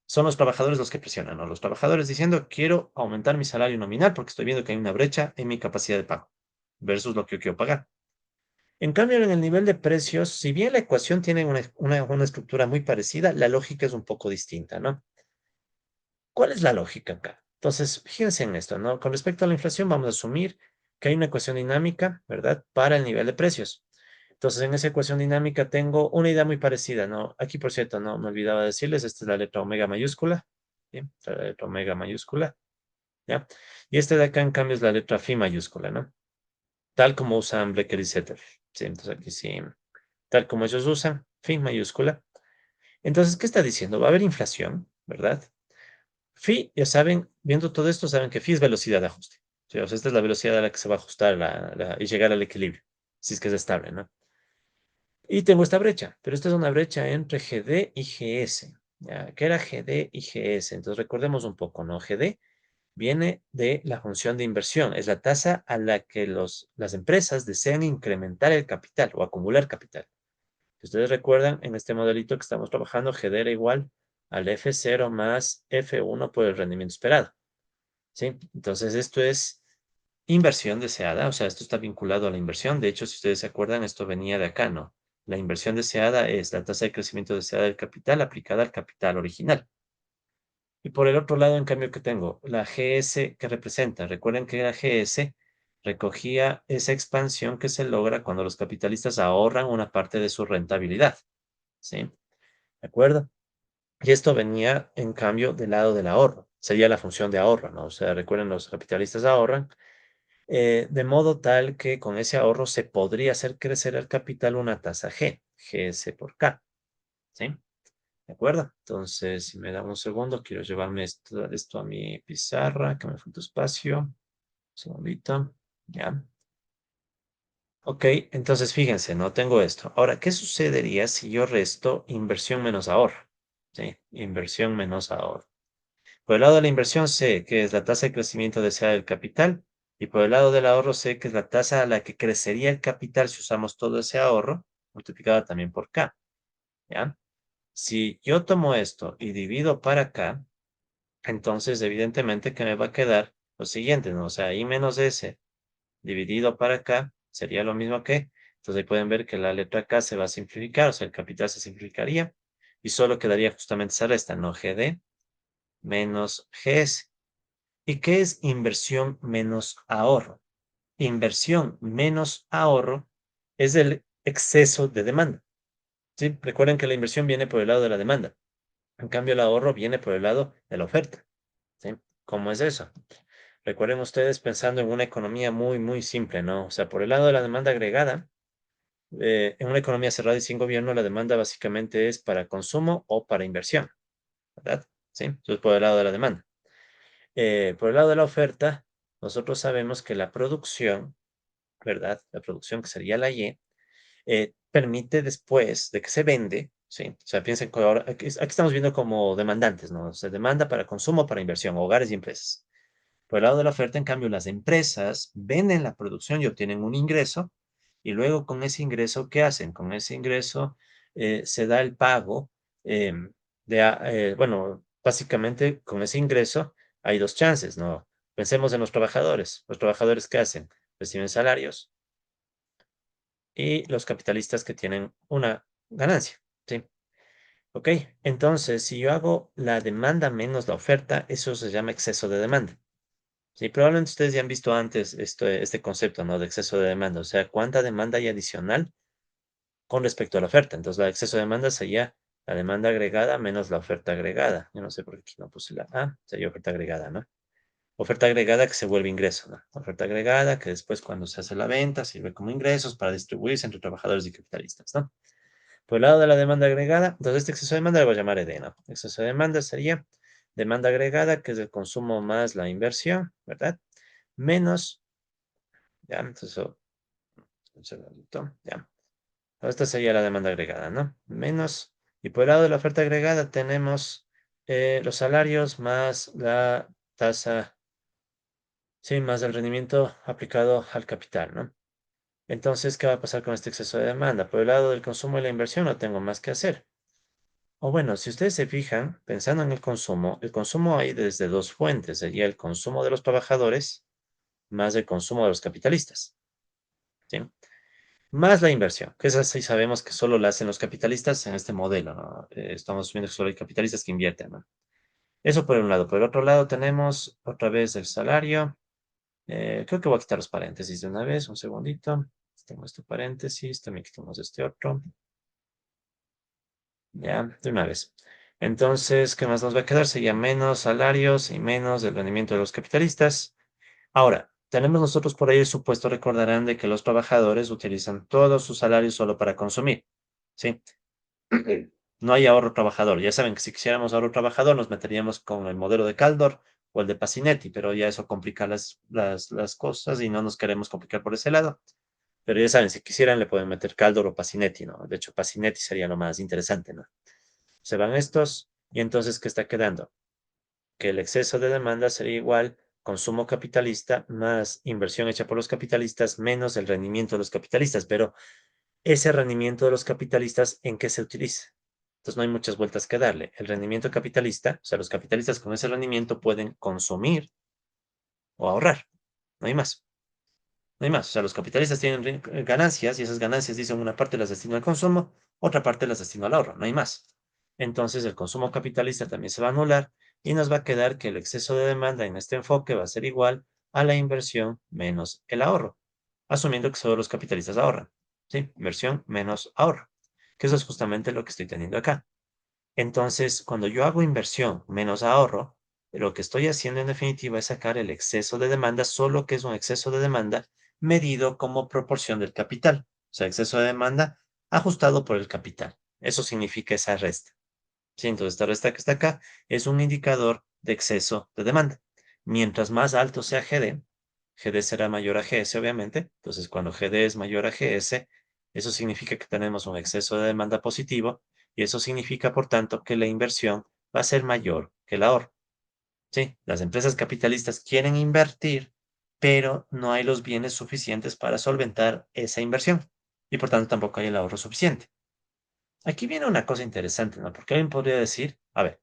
Speaker 1: son los trabajadores los que presionan, ¿no? Los trabajadores diciendo, quiero aumentar mi salario nominal porque estoy viendo que hay una brecha en mi capacidad de pago versus lo que yo quiero pagar. En cambio, en el nivel de precios, si bien la ecuación tiene una estructura muy parecida, la lógica es un poco distinta, ¿no? ¿Cuál es la lógica acá? Entonces, fíjense en esto, ¿no? Con respecto a la inflación, vamos a asumir que hay una ecuación dinámica, ¿verdad? Para el nivel de precios. Entonces, en esa ecuación dinámica tengo una idea muy parecida, ¿no? Aquí, por cierto, no me olvidaba decirles, esta es la letra omega mayúscula, ¿bien? La letra omega mayúscula, ¿ya? Y este de acá, en cambio, es la letra phi mayúscula, ¿no? Tal como usan Blecker y Setter, ¿sí? Entonces, aquí sí, tal como ellos usan, phi mayúscula. Entonces, ¿qué está diciendo? Va a haber inflación, ¿verdad? Phi, ya saben, viendo todo esto, saben que phi es velocidad de ajuste. ¿Sí? O sea, esta es la velocidad a la que se va a ajustar y llegar al equilibrio, si es que es estable, ¿no? Y tengo esta brecha, pero esta es una brecha entre GD y GS. ¿Ya? ¿Qué era GD y GS? Entonces recordemos un poco, ¿no? GD viene de la función de inversión, es la tasa a la que las empresas desean incrementar el capital o acumular capital. Si ustedes recuerdan, en este modelito que estamos trabajando, GD era igual al F0 más F1 por el rendimiento esperado. ¿Sí? Entonces esto es inversión deseada, o sea, esto está vinculado a la inversión. De hecho, si ustedes se acuerdan, esto venía de acá, ¿no? La inversión deseada es la tasa de crecimiento deseada del capital aplicada al capital original. Y por el otro lado, en cambio, que tengo la GS que representa. Recuerden que la GS recogía esa expansión que se logra cuando los capitalistas ahorran una parte de su rentabilidad. ¿Sí? ¿De acuerdo? Y esto venía, en cambio, del lado del ahorro. Sería la función de ahorro, ¿no? O sea, recuerden, los capitalistas ahorran de modo tal que con ese ahorro se podría hacer crecer el capital una tasa G, GS por K, ¿sí? ¿De acuerdo? Entonces, si me da un segundo, quiero llevarme esto a mi pizarra, que me falta espacio. Un segundito, ya. Ok, entonces fíjense, no tengo esto. Ahora, ¿qué sucedería si yo resto inversión menos ahorro? Sí, inversión menos ahorro. Por el lado de la inversión sé que es la tasa de crecimiento deseada del capital y por el lado del ahorro sé que es la tasa a la que crecería el capital si usamos todo ese ahorro, multiplicada también por K, ¿ya? Si yo tomo esto y divido para acá, entonces evidentemente que me va a quedar lo siguiente, ¿no? O sea, I menos S dividido para acá sería lo mismo que, entonces ahí pueden ver que la letra K se va a simplificar, o sea, el capital se simplificaría y solo quedaría justamente esa resta, ¿no? GD menos GS. ¿Y qué es inversión menos ahorro? Inversión menos ahorro es el exceso de demanda. ¿Sí? Recuerden que la inversión viene por el lado de la demanda. En cambio, el ahorro viene por el lado de la oferta. ¿Sí? ¿Cómo es eso? Recuerden ustedes pensando en una economía muy, muy simple, ¿no? O sea, por el lado de la demanda agregada, en una economía cerrada y sin gobierno, la demanda básicamente es para consumo o para inversión, ¿verdad? ¿Sí? Eso es por el lado de la demanda. Por el lado de la oferta, nosotros sabemos que la producción, ¿verdad? La producción que sería la Y, permite después de que se vende, ¿sí? O sea, piensen que ahora, aquí estamos viendo como demandantes, ¿no? Se demanda para consumo, para inversión, hogares y empresas. Por el lado de la oferta, en cambio, las empresas venden la producción y obtienen un ingreso, y luego con ese ingreso, ¿qué hacen? Con ese ingreso se da el pago bueno, básicamente con ese ingreso hay dos chances, ¿no? Pensemos en los trabajadores. ¿Los trabajadores qué hacen? Reciben salarios y los capitalistas que tienen una ganancia, ¿sí? Ok, entonces si yo hago la demanda menos la oferta, eso se llama exceso de demanda. Sí, probablemente ustedes ya han visto antes este concepto, ¿no? De exceso de demanda, o sea, cuánta demanda hay adicional con respecto a la oferta. Entonces, la exceso de demanda sería la demanda agregada menos la oferta agregada. Yo no sé por qué aquí no puse la A, sería oferta agregada, ¿no? Oferta agregada que se vuelve ingreso, ¿no? Oferta agregada que después cuando se hace la venta sirve como ingresos para distribuirse entre trabajadores y capitalistas, ¿no? Por el lado de la demanda agregada, entonces este exceso de demanda lo voy a llamar ED, ¿no? Exceso de demanda sería demanda agregada, que es el consumo más la inversión, ¿verdad? Menos, ya, entonces, un segundito, ya. Esta sería la demanda agregada, ¿no? Menos, y por el lado de la oferta agregada tenemos los salarios más la tasa, sí, más el rendimiento aplicado al capital, ¿no? Entonces, ¿qué va a pasar con este exceso de demanda? Por el lado del consumo y la inversión no tengo más que hacer. O bueno, si ustedes se fijan, pensando en el consumo hay desde dos fuentes, sería el consumo de los trabajadores más el consumo de los capitalistas, ¿sí? Más la inversión, que esa sí sabemos que solo la hacen los capitalistas en este modelo, ¿no? Estamos viendo que solo hay capitalistas que invierten, ¿no? Eso por un lado. Por el otro lado tenemos otra vez el salario. Creo que voy a quitar los paréntesis de una vez, un segundito. Tengo este paréntesis, también quitamos este otro. Ya, de una vez. Entonces, ¿qué más nos va a quedar? Sería menos salarios y menos el rendimiento de los capitalistas. Ahora, tenemos nosotros por ahí el supuesto, recordarán, de que los trabajadores utilizan todos sus salarios solo para consumir, ¿sí? No hay ahorro trabajador. Ya saben que si quisiéramos ahorro trabajador, nos meteríamos con el modelo de Caldor o el de Pasinetti, pero ya eso complica las cosas y no nos queremos complicar por ese lado. Pero ya saben, si quisieran, le pueden meter Caldor o Pasinetti, ¿no? De hecho, Pasinetti sería lo más interesante, ¿no? Se van estos y entonces, ¿qué está quedando? Que el exceso de demanda sería igual consumo capitalista más inversión hecha por los capitalistas menos el rendimiento de los capitalistas, pero ese rendimiento de los capitalistas, ¿en qué se utiliza? Entonces no hay muchas vueltas que darle. El rendimiento capitalista, o sea, los capitalistas con ese rendimiento pueden consumir o ahorrar, no hay más. No hay más. O sea, los capitalistas tienen ganancias y esas ganancias, dicen, una parte las destino al consumo, otra parte las destino al ahorro. No hay más. Entonces, el consumo capitalista también se va a anular y nos va a quedar que el exceso de demanda en este enfoque va a ser igual a la inversión menos el ahorro, asumiendo que solo los capitalistas ahorran. ¿Sí? Inversión menos ahorro. Que eso es justamente lo que estoy teniendo acá. Entonces, cuando yo hago inversión menos ahorro, lo que estoy haciendo en definitiva es sacar el exceso de demanda, solo que es un exceso de demanda medido como proporción del capital. O sea, exceso de demanda ajustado por el capital. Eso significa esa resta. Sí, entonces esta resta que está acá es un indicador de exceso de demanda. Mientras más alto sea GD, GD será mayor a GS, obviamente. Entonces, cuando GD es mayor a GS, eso significa que tenemos un exceso de demanda positivo y eso significa, por tanto, que la inversión va a ser mayor que el ahorro. Sí, las empresas capitalistas quieren invertir, pero no hay los bienes suficientes para solventar esa inversión y, por tanto, tampoco hay el ahorro suficiente. Aquí viene una cosa interesante, ¿no? Porque alguien podría decir, a ver,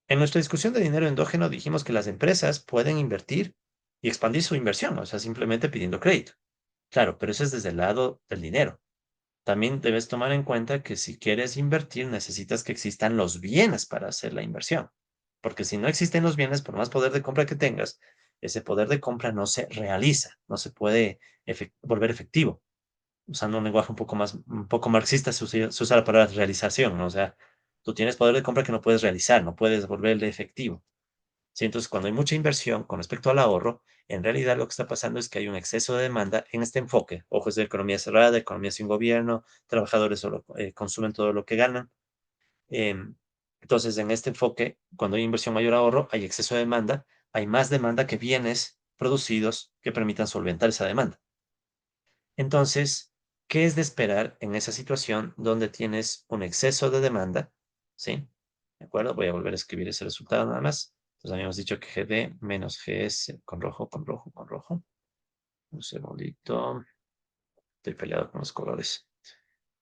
Speaker 1: en nuestra discusión de dinero endógeno dijimos que las empresas pueden invertir y expandir su inversión, o sea, simplemente pidiendo crédito. Claro, pero eso es desde el lado del dinero. También debes tomar en cuenta que si quieres invertir, necesitas que existan los bienes para hacer la inversión. Porque si no existen los bienes, por más poder de compra que tengas, ese poder de compra no se realiza, no se puede volver efectivo. Usando un lenguaje un poco marxista, se usa la palabra realización, ¿no? O sea, tú tienes poder de compra que no puedes realizar, no puedes volverle efectivo. Sí, entonces, cuando hay mucha inversión con respecto al ahorro, en realidad lo que está pasando es que hay un exceso de demanda en este enfoque. Ojo, es de economía cerrada, economía sin gobierno, trabajadores solo consumen todo lo que ganan. Em, entonces, en este enfoque, cuando hay inversión mayor ahorro, hay exceso de demanda, hay más demanda que bienes producidos que permitan solventar esa demanda. Entonces, ¿Qué es de esperar en esa situación donde tienes un exceso de demanda? ¿Sí? ¿De acuerdo? Voy a volver a escribir ese resultado nada más. Entonces habíamos dicho que GD menos GS con rojo, con rojo, con rojo. Un segundito. Estoy peleado con los colores.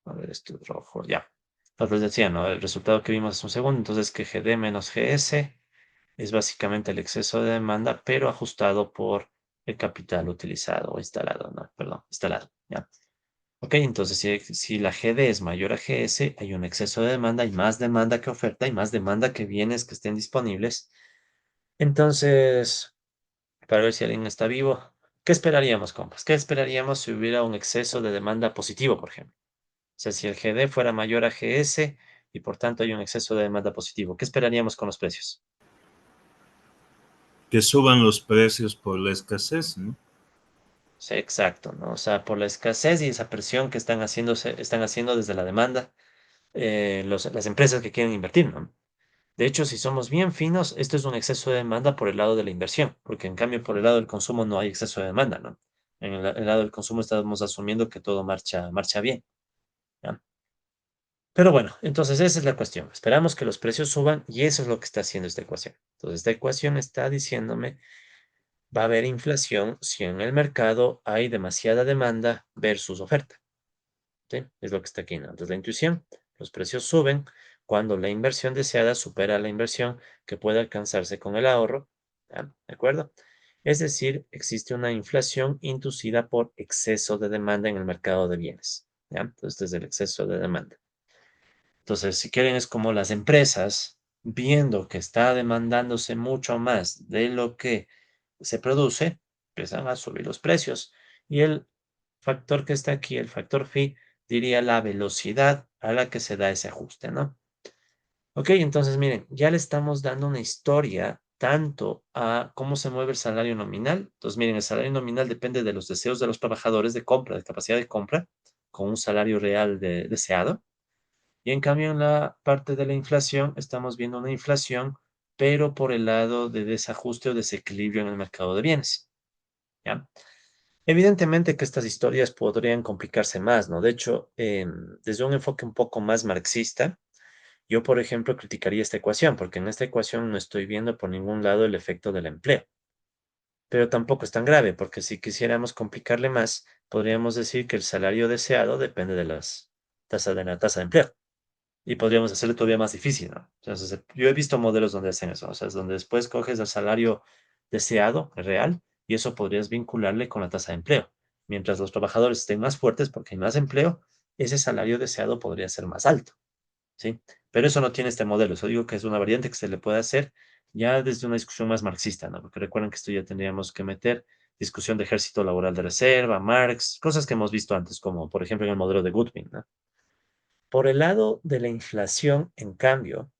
Speaker 1: A ver, esto es rojo, ya. Entonces decía, ¿no? El resultado que vimos hace un segundo, entonces que GD menos GS es básicamente el exceso de demanda, pero ajustado por el capital utilizado o instalado, ¿no? Perdón, instalado, ¿ya? Ok, entonces si la GD es mayor a GS, hay un exceso de demanda, hay más demanda que oferta, hay más demanda que bienes que estén disponibles. Entonces, para ver si alguien está vivo, ¿qué esperaríamos, compas? ¿Qué esperaríamos si hubiera un exceso de demanda positivo, por ejemplo? O sea, si el GD fuera mayor a GS y por tanto hay un exceso de demanda positivo, ¿qué esperaríamos con los precios?
Speaker 2: Que suban los precios por la escasez, ¿no?
Speaker 1: Sí, exacto, ¿no? O sea, por la escasez y esa presión que están haciendo desde la demanda, las empresas que quieren invertir, ¿no? De hecho, si somos bien finos, esto es un exceso de demanda por el lado de la inversión, porque en cambio por el lado del consumo no hay exceso de demanda, ¿no? En el lado del consumo estamos asumiendo que todo marcha bien, ¿ya? Pero bueno, entonces esa es la cuestión. Esperamos que los precios suban y eso es lo que está haciendo esta ecuación. Entonces, esta ecuación está diciéndome, va a haber inflación si en el mercado hay demasiada demanda versus oferta. ¿Sí? Es lo que está aquí, ¿no? Entonces, la intuición, los precios suben cuando la inversión deseada supera la inversión que puede alcanzarse con el ahorro, ¿ya? ¿De acuerdo? Es decir, existe una inflación inducida por exceso de demanda en el mercado de bienes, ¿ya? Entonces, desde el exceso de demanda. Entonces, si quieren, es como las empresas, viendo que está demandándose mucho más de lo que se produce, empiezan a subir los precios. Y el factor que está aquí, el factor phi, diría la velocidad a la que se da ese ajuste, ¿no? Ok, entonces miren, ya le estamos dando una historia tanto a cómo se mueve el salario nominal. Entonces, miren, el salario nominal depende de los deseos de los trabajadores de compra, de capacidad de compra, con un salario real deseado. Y en cambio, en la parte de la inflación, estamos viendo una inflación, pero por el lado de desajuste o desequilibrio en el mercado de bienes, ¿ya? Evidentemente que estas historias podrían complicarse más, ¿no? De hecho, desde un enfoque un poco más marxista, yo, por ejemplo, criticaría esta ecuación, porque en esta ecuación no estoy viendo por ningún lado el efecto del empleo, pero tampoco es tan grave, porque si quisiéramos complicarle más, podríamos decir que el salario deseado depende de la tasa de empleo. Y podríamos hacerlo todavía más difícil, ¿no? Entonces, yo he visto modelos donde hacen eso, o sea, es donde después coges el salario deseado, real, y eso podrías vincularle con la tasa de empleo. Mientras los trabajadores estén más fuertes porque hay más empleo, ese salario deseado podría ser más alto, ¿sí? Pero eso no tiene este modelo, eso digo que es una variante que se le puede hacer ya desde una discusión más marxista, ¿no? Porque recuerden que esto ya tendríamos que meter discusión de ejército laboral de reserva, Marx, cosas que hemos visto antes, como por ejemplo en el modelo de Goodwin, ¿no? Por el lado de la inflación, en cambio,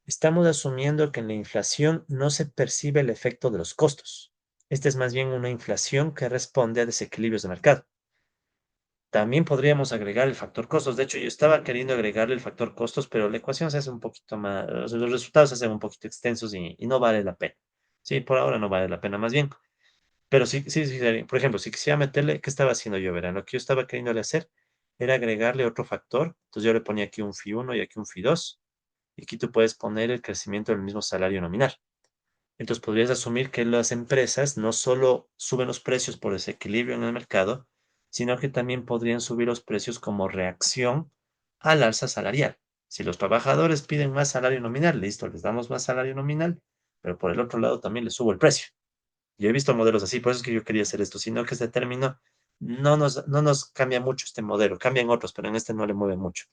Speaker 1: estamos asumiendo que en la inflación no se percibe el efecto de los costos. Esta es más bien una inflación que responde a desequilibrios de mercado. También podríamos agregar el factor costos. De hecho, yo estaba queriendo agregarle el factor costos, pero la ecuación se hace un poquito más, o sea, los resultados se hacen un poquito extensos y no vale la pena. Sí, por ahora no vale la pena más bien. Pero sí, sí, sí, por ejemplo, si quisiera meterle, ¿qué estaba haciendo yo? Verán, lo que yo estaba queriéndole hacer era agregarle otro factor. Entonces yo le ponía aquí un phi 1 y aquí un phi 2. Y aquí tú puedes poner el crecimiento del mismo salario nominal. Entonces podrías asumir que las empresas no solo suben los precios por desequilibrio en el mercado, sino que también podrían subir los precios como reacción al alza salarial. Si los trabajadores piden más salario nominal, listo, les damos más salario nominal, pero por el otro lado también les subo el precio. Yo he visto modelos así, por eso es que yo quería hacer esto, sino que este término no nos cambia mucho este modelo, cambian otros, pero en este no le mueve mucho.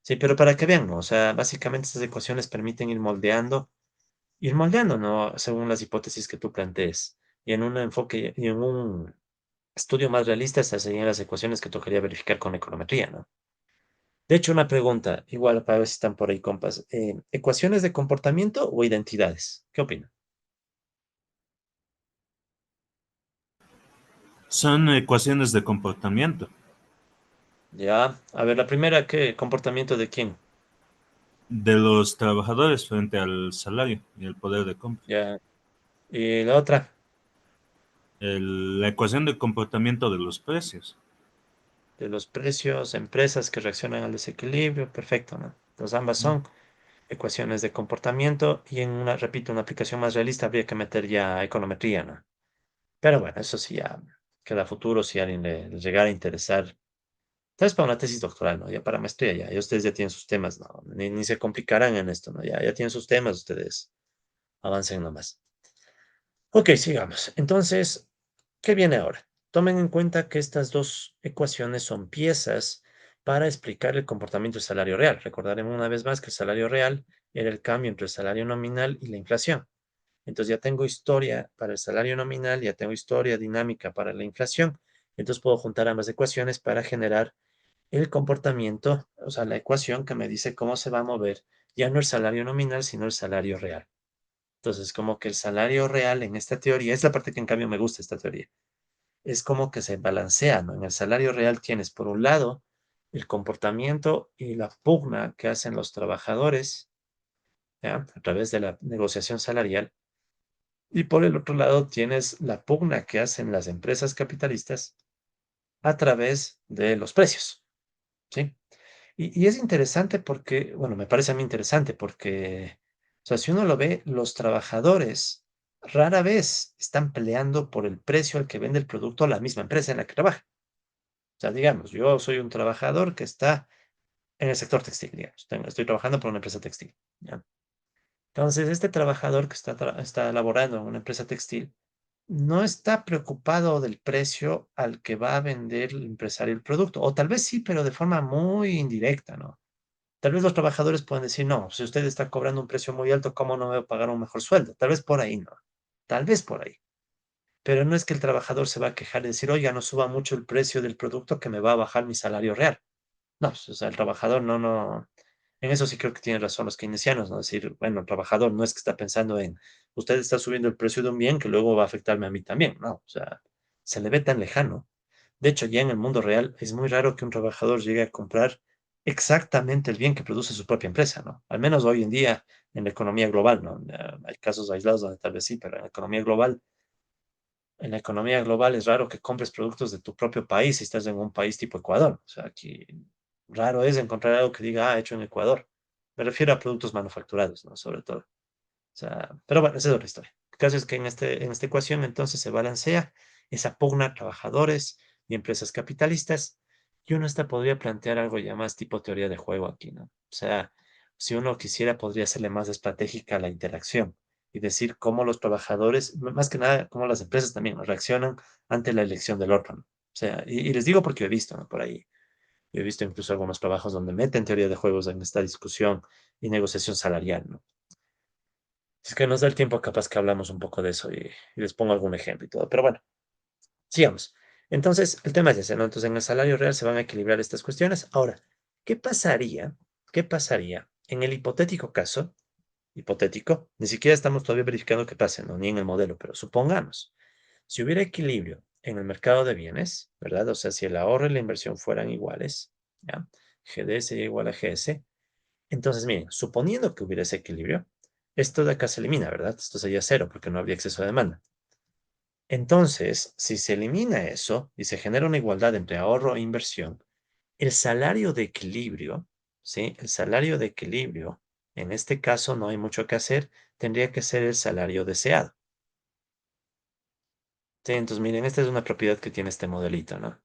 Speaker 1: Sí, pero para que vean, ¿no? O sea, básicamente estas ecuaciones permiten ir moldeando, ¿no? Según las hipótesis que tú plantees. Y en un enfoque y en un estudio más realista, estas serían las ecuaciones que tocaría verificar con econometría, ¿no? De hecho, una pregunta, igual para ver si están por ahí, compas. ¿Ecuaciones de comportamiento o identidades? ¿Qué opinan?
Speaker 2: Son ecuaciones de comportamiento
Speaker 1: Ya, a ver, la primera, ¿qué? ¿Comportamiento de quién?
Speaker 2: de los trabajadores frente al salario y el poder de compra.
Speaker 1: Ya. Y la otra,
Speaker 2: La ecuación de comportamiento de los precios.
Speaker 1: de los precios, empresas que reaccionan al desequilibrio, perfecto, ¿no? Entonces ambas
Speaker 2: Mm.
Speaker 1: son ecuaciones de comportamiento y en una, repito, una aplicación más realista habría que meter ya econometría, ¿no? Pero bueno, eso sí ya queda a futuro si a alguien le llegara a interesar. Tal vez para una tesis doctoral, ¿no? Ya para maestría, ya ustedes ya tienen sus temas, ¿no? Ni se complicarán en esto, ¿no? Ya tienen sus temas, ustedes avancen nomás. Ok, sigamos. Entonces, ¿qué viene ahora? Tomen en cuenta que estas dos ecuaciones son piezas para explicar el comportamiento del salario real. Recordaremos una vez más que el salario real era el cambio entre el salario nominal y la inflación. Entonces ya tengo historia para el salario nominal, ya tengo historia dinámica para la inflación. Entonces puedo juntar ambas ecuaciones para generar el comportamiento, o sea, la ecuación que me dice cómo se va a mover ya no el salario nominal, sino el salario real. Entonces, como que el salario real en esta teoría, es la parte que en cambio me gusta esta teoría, es como que se balancea, ¿no? En el salario real tienes, por un lado, el comportamiento y la pugna que hacen los trabajadores, ¿ya? A través de la negociación salarial, y por el otro lado tienes la pugna que hacen las empresas capitalistas a través de los precios, ¿sí? Y es interesante porque, bueno, me parece a mí interesante porque, o sea, si uno lo ve, los trabajadores rara vez están peleando por el precio al que vende el producto a la misma empresa en la que trabaja. O sea, digamos, yo soy un trabajador que está en el sector textil, digamos, estoy trabajando por una empresa textil, ¿ya? Entonces, este trabajador que está laborando en una empresa textil no está preocupado del precio al que va a vender el empresario el producto, o tal vez sí, pero de forma muy indirecta, ¿no? Tal vez los trabajadores pueden decir, no, si usted está cobrando un precio muy alto, ¿cómo no me va a pagar un mejor sueldo? Tal vez por ahí no. Tal vez por ahí. Pero no es que el trabajador se va a quejar y decir, oiga, no suba mucho el precio del producto que me va a bajar mi salario real. No, pues, o sea, el trabajador no. En eso sí creo que tienen razón los keynesianos, ¿no? Decir, bueno, el trabajador no es que está pensando en, usted está subiendo el precio de un bien que luego va a afectarme a mí también, no. O sea, se le ve tan lejano. De hecho, ya en el mundo real es muy raro que un trabajador llegue a comprar exactamente el bien que produce su propia empresa, ¿no? Al menos hoy en día en la economía global, ¿no? Hay casos aislados donde tal vez sí, pero en la economía global es raro que compres productos de tu propio país si estás en un país tipo Ecuador. O sea, aquí raro es encontrar algo que diga, hecho en Ecuador. Me refiero a productos manufacturados, ¿no? Sobre todo. O sea, pero bueno, esa es otra historia. El caso es que en esta ecuación entonces se balancea esa pugna trabajadores y empresas capitalistas y uno hasta podría plantear algo ya más tipo teoría de juego aquí, ¿no? O sea, si uno quisiera, podría hacerle más estratégica a la interacción y decir cómo los trabajadores, más que nada, cómo las empresas también ¿no? reaccionan ante la elección del órgano. O sea, y les digo porque he visto, ¿no? Por ahí, yo he visto incluso algunos trabajos donde meten teoría de juegos en esta discusión y negociación salarial, ¿no? Si es que nos da el tiempo, capaz que hablamos un poco de eso y les pongo algún ejemplo y todo. Pero bueno, sigamos. Entonces, el tema es ese, ¿no? Entonces, en el salario real se van a equilibrar estas cuestiones. Ahora, ¿qué pasaría? ¿Qué pasaría en el hipotético caso? Hipotético, ni siquiera estamos todavía verificando que pase, ¿no? Ni en el modelo, pero supongamos, si hubiera equilibrio en el mercado de bienes, ¿verdad? O sea, si el ahorro y la inversión fueran iguales, ¿ya? GD sería igual a GS. Entonces, miren, suponiendo que hubiera ese equilibrio, esto de acá se elimina, ¿verdad? Esto sería cero porque no habría exceso de demanda. Entonces, si se elimina eso y se genera una igualdad entre ahorro e inversión, el salario de equilibrio, ¿sí? El salario de equilibrio, en este caso no hay mucho que hacer, tendría que ser el salario deseado. ¿Sí? Entonces, miren, esta es una propiedad que tiene este modelito, ¿no?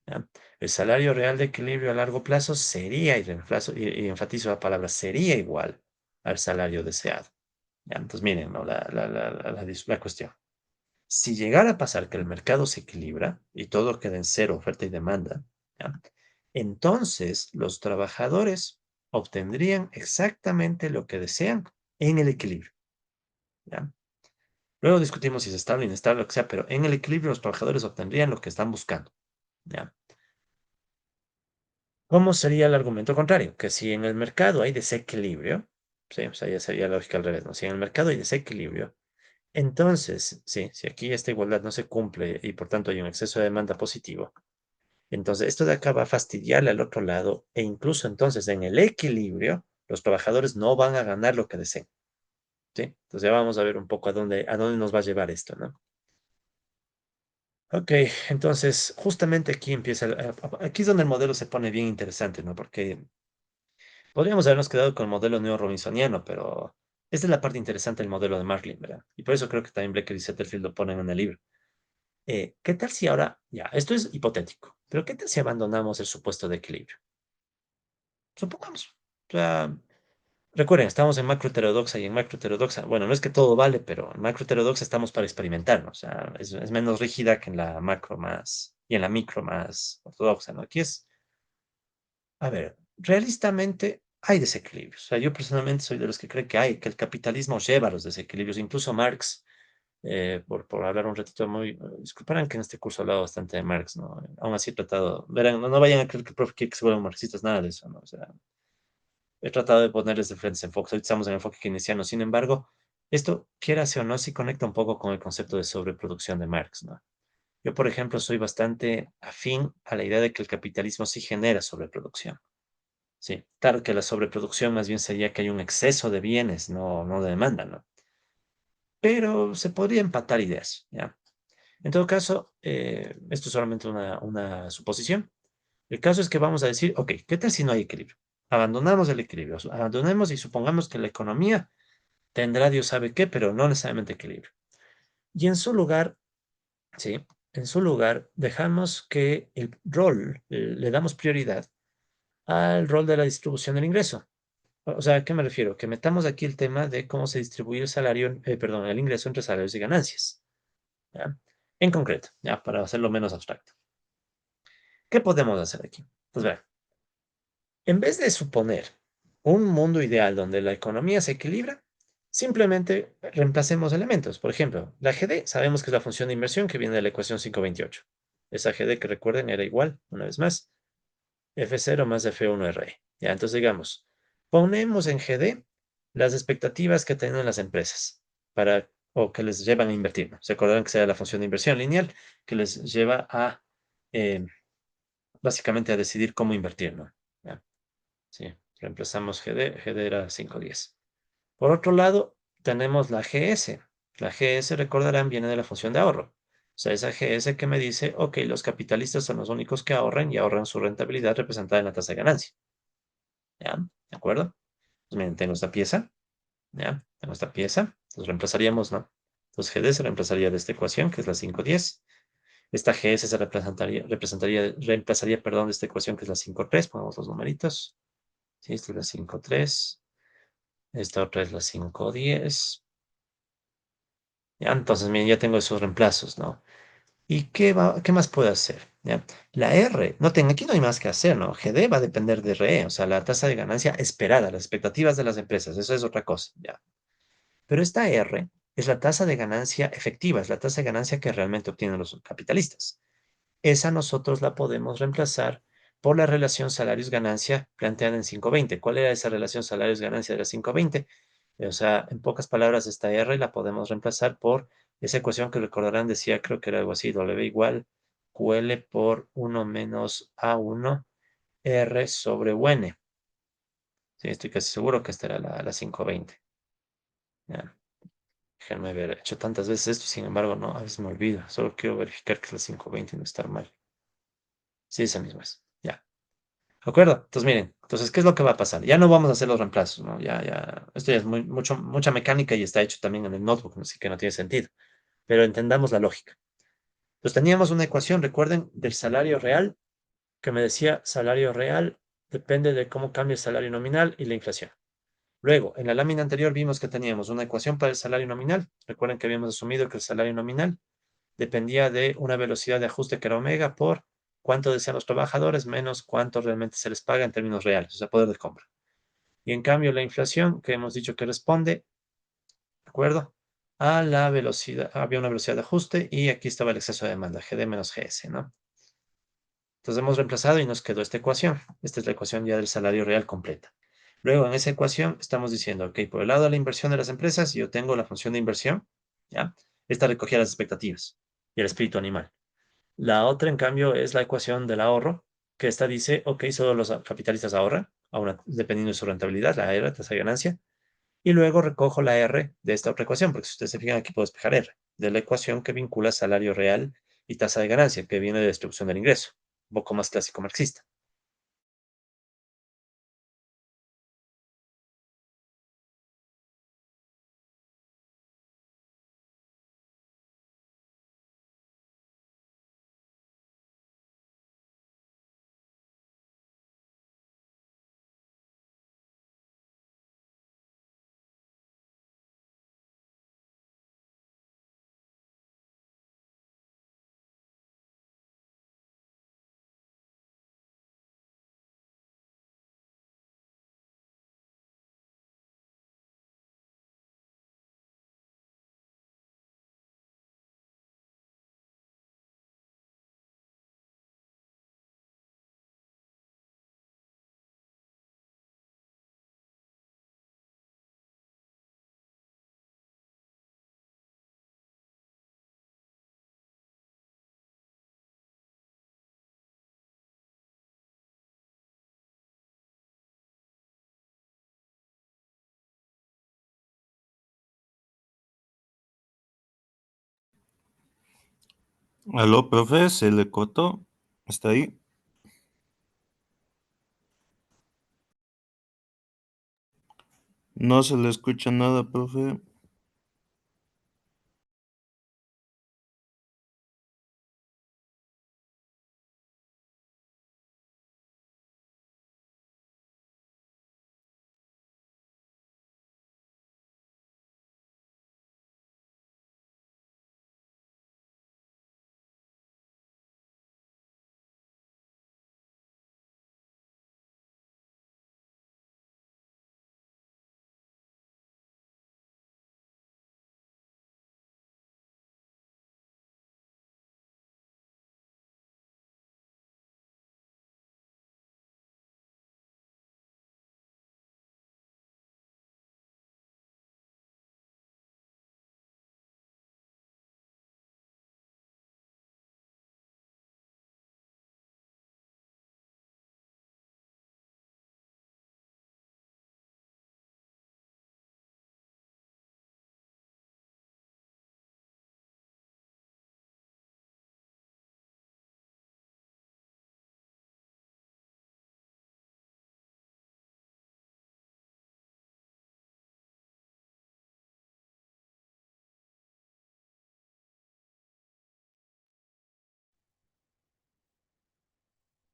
Speaker 1: ¿Ya? El salario real de equilibrio a largo plazo sería, y enfatizo la palabra, sería igual al salario deseado. ¿Ya? Entonces, miren, ¿no? La cuestión. Si llegara a pasar que el mercado se equilibra y todo queda en cero, oferta y demanda, ¿ya? Entonces los trabajadores obtendrían exactamente lo que desean en el equilibrio, ¿ya? Luego discutimos si es estable, inestable, lo que sea, pero en el equilibrio los trabajadores obtendrían lo que están buscando, ¿ya? ¿Cómo sería el argumento contrario? Que si en el mercado hay desequilibrio, sí, o sea, ya sería lógica al revés, ¿no? Si en el mercado hay desequilibrio, entonces, sí, si aquí esta igualdad no se cumple y por tanto hay un exceso de demanda positivo, entonces esto de acá va a fastidiarle al otro lado e incluso entonces en el equilibrio los trabajadores no van a ganar lo que deseen, ¿sí? Entonces ya vamos a ver un poco a dónde nos va a llevar esto, ¿no? Ok, entonces justamente aquí empieza, aquí es donde el modelo se pone bien interesante, ¿no? Porque podríamos habernos quedado con el modelo neo-robinsoniano, pero esta es la parte interesante del modelo de Marlin, ¿verdad? Y por eso creo que también Blacker y Setterfield lo ponen en el libro. ¿Qué tal si ahora, ya, esto es hipotético, pero qué tal si abandonamos el supuesto de equilibrio? Supongamos. O sea, recuerden, estamos en macro heterodoxa y en macro heterodoxa, bueno, no es que todo vale, pero en macro heterodoxa estamos para experimentar, ¿no? O sea, es menos rígida que en la macro más y en la micro más ortodoxa, ¿no? Aquí es, a ver, realistamente hay desequilibrios. O sea, yo personalmente soy de los que cree que hay, que el capitalismo lleva a los desequilibrios. Incluso Marx, por hablar un ratito muy, disculparán que en este curso he hablado bastante de Marx, ¿no? Aún así he tratado, verán, no vayan a creer que el profe quiere que se vuelvan marxistas, nada de eso, ¿no? O sea, he tratado de ponerles diferentes enfoques. Hoy estamos en el enfoque keynesiano. Sin embargo, esto, quieras o no, sí conecta un poco con el concepto de sobreproducción de Marx, ¿no? Yo, por ejemplo, soy bastante afín a la idea de que el capitalismo sí genera sobreproducción. Sí, claro que la sobreproducción más bien sería que hay un exceso de bienes, no de demanda, ¿no? Pero se podría empatar ideas, ¿ya? En todo caso, esto es solamente una suposición. El caso es que vamos a decir, ok, ¿qué tal si no hay equilibrio? Abandonamos el equilibrio, abandonemos y supongamos que la economía tendrá Dios sabe qué, pero no necesariamente equilibrio. Y en su lugar, sí, en su lugar dejamos que el rol, le damos prioridad al rol de la distribución del ingreso. O sea, ¿a qué me refiero? Que metamos aquí el tema de cómo se distribuye el salario, perdón, el ingreso entre salarios y ganancias, ¿ya? En concreto, ya, para hacerlo menos abstracto. ¿Qué podemos hacer aquí? Pues ver, en vez de suponer un mundo ideal donde la economía se equilibra, simplemente reemplacemos elementos. Por ejemplo, la GD sabemos que es la función de inversión que viene de la ecuación 528. Esa GD que recuerden era igual, una vez más, F0 más F1RE. Ya, entonces digamos, ponemos en GD las expectativas que tienen las empresas para, o que les llevan a invertir, ¿no? Se acordarán que sea la función de inversión lineal que les lleva a, eh, básicamente a decidir cómo invertir, ¿no? Ya, sí, reemplazamos GD era 510. Por otro lado, tenemos la GS. La GS, recordarán, viene de la función de ahorro. O sea, esa GS que me dice, ok, los capitalistas son los únicos que ahorran y ahorran su rentabilidad representada en la tasa de ganancia. ¿Ya? ¿De acuerdo? Pues miren, tengo esta pieza. ¿Ya? Tengo esta pieza. Entonces reemplazaríamos, ¿no? Entonces GD se reemplazaría de esta ecuación, que es la 510. Esta GS se reemplazaría, perdón, de esta ecuación, que es la 5.3. Ponemos los numeritos. Sí, esta es la 5.3. Esta otra es la 5.10. ¿Ya? Entonces, miren, ya tengo esos reemplazos, ¿no? ¿Y qué más puedo hacer? ¿Ya? La R, noten, aquí no hay más que hacer, ¿no? GD va a depender de RE, o sea, la tasa de ganancia esperada, las expectativas de las empresas, eso es otra cosa, ¿ya? Pero esta R es la tasa de ganancia efectiva, es la tasa de ganancia que realmente obtienen los capitalistas. Esa nosotros la podemos reemplazar por la relación salarios-ganancia planteada en 520. ¿Cuál era esa relación salarios-ganancia de la 520? O sea, en pocas palabras, esta R la podemos reemplazar por esa ecuación que recordarán, decía, creo que era algo así, W igual QL por 1 menos A1 R sobre UN. Sí, estoy casi seguro que esta era la 520. Ya, déjenme ver, he hecho tantas veces esto y sin embargo, no, a veces me olvido. Solo quiero verificar que es la 520 y no estar mal. Sí, esa misma es. Ya. ¿De acuerdo? Entonces, miren, entonces, ¿qué es lo que va a pasar? Ya no vamos a hacer los reemplazos, ¿no? Esto ya es mucha mecánica y está hecho también en el notebook, así que no tiene sentido. Pero entendamos la lógica. Entonces, teníamos una ecuación, recuerden, del salario real, que me decía salario real depende de cómo cambia el salario nominal y la inflación. Luego, en la lámina anterior vimos que teníamos una ecuación para el salario nominal. Recuerden que habíamos asumido que el salario nominal dependía de una velocidad de ajuste que era omega por cuánto desean los trabajadores menos cuánto realmente se les paga en términos reales, o sea, poder de compra. Y en cambio, la inflación, que hemos dicho que responde, ¿de acuerdo? A la velocidad, había una velocidad de ajuste y aquí estaba el exceso de demanda, GD menos GS, ¿no? Entonces hemos reemplazado y nos quedó esta ecuación. Esta es la ecuación ya del salario real completa. Luego, en esa ecuación estamos diciendo, ok, por el lado de la inversión de las empresas, yo tengo la función de inversión, ¿ya? Esta recogía las expectativas y el espíritu animal. La otra, en cambio, es la ecuación del ahorro, que esta dice, ok, solo los capitalistas ahorran, dependiendo de su rentabilidad, la R, tasa de ganancia, y luego recojo la R de esta otra ecuación, porque si ustedes se fijan aquí puedo despejar R, de la ecuación que vincula salario real y tasa de ganancia, que viene de distribución del ingreso, un poco más clásico marxista.
Speaker 2: Aló, profe, se le cortó. ¿Está ahí? No se le escucha nada, profe.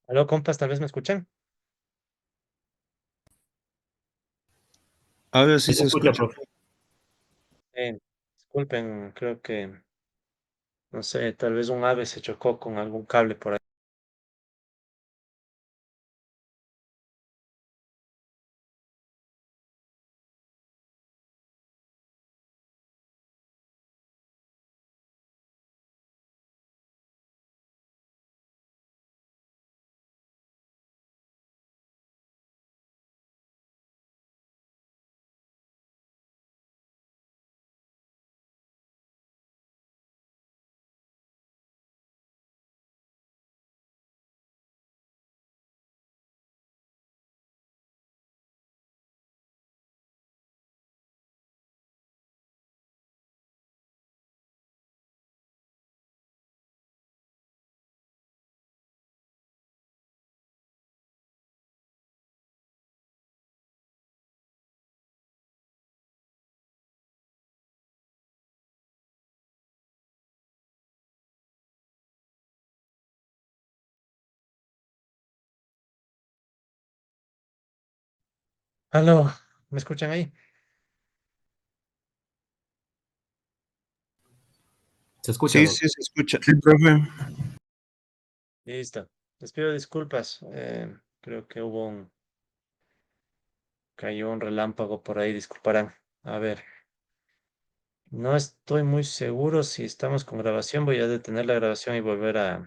Speaker 1: Aló, compas, tal vez me escuchan.
Speaker 2: Ahora sí
Speaker 3: Sí se
Speaker 2: se
Speaker 3: escucha,
Speaker 2: escucha.
Speaker 3: profe.
Speaker 1: Disculpen, creo que, no sé, tal vez un ave se chocó con algún cable por ahí. Aló, ¿me escuchan ahí?
Speaker 3: Se escucha,
Speaker 2: Sí,
Speaker 3: profe.
Speaker 2: sí se escucha. Sí, profe.
Speaker 1: Listo. Les pido disculpas. Creo que cayó un relámpago por ahí, disculparán. A ver, no estoy muy seguro si estamos con grabación. Voy a detener la grabación y volver a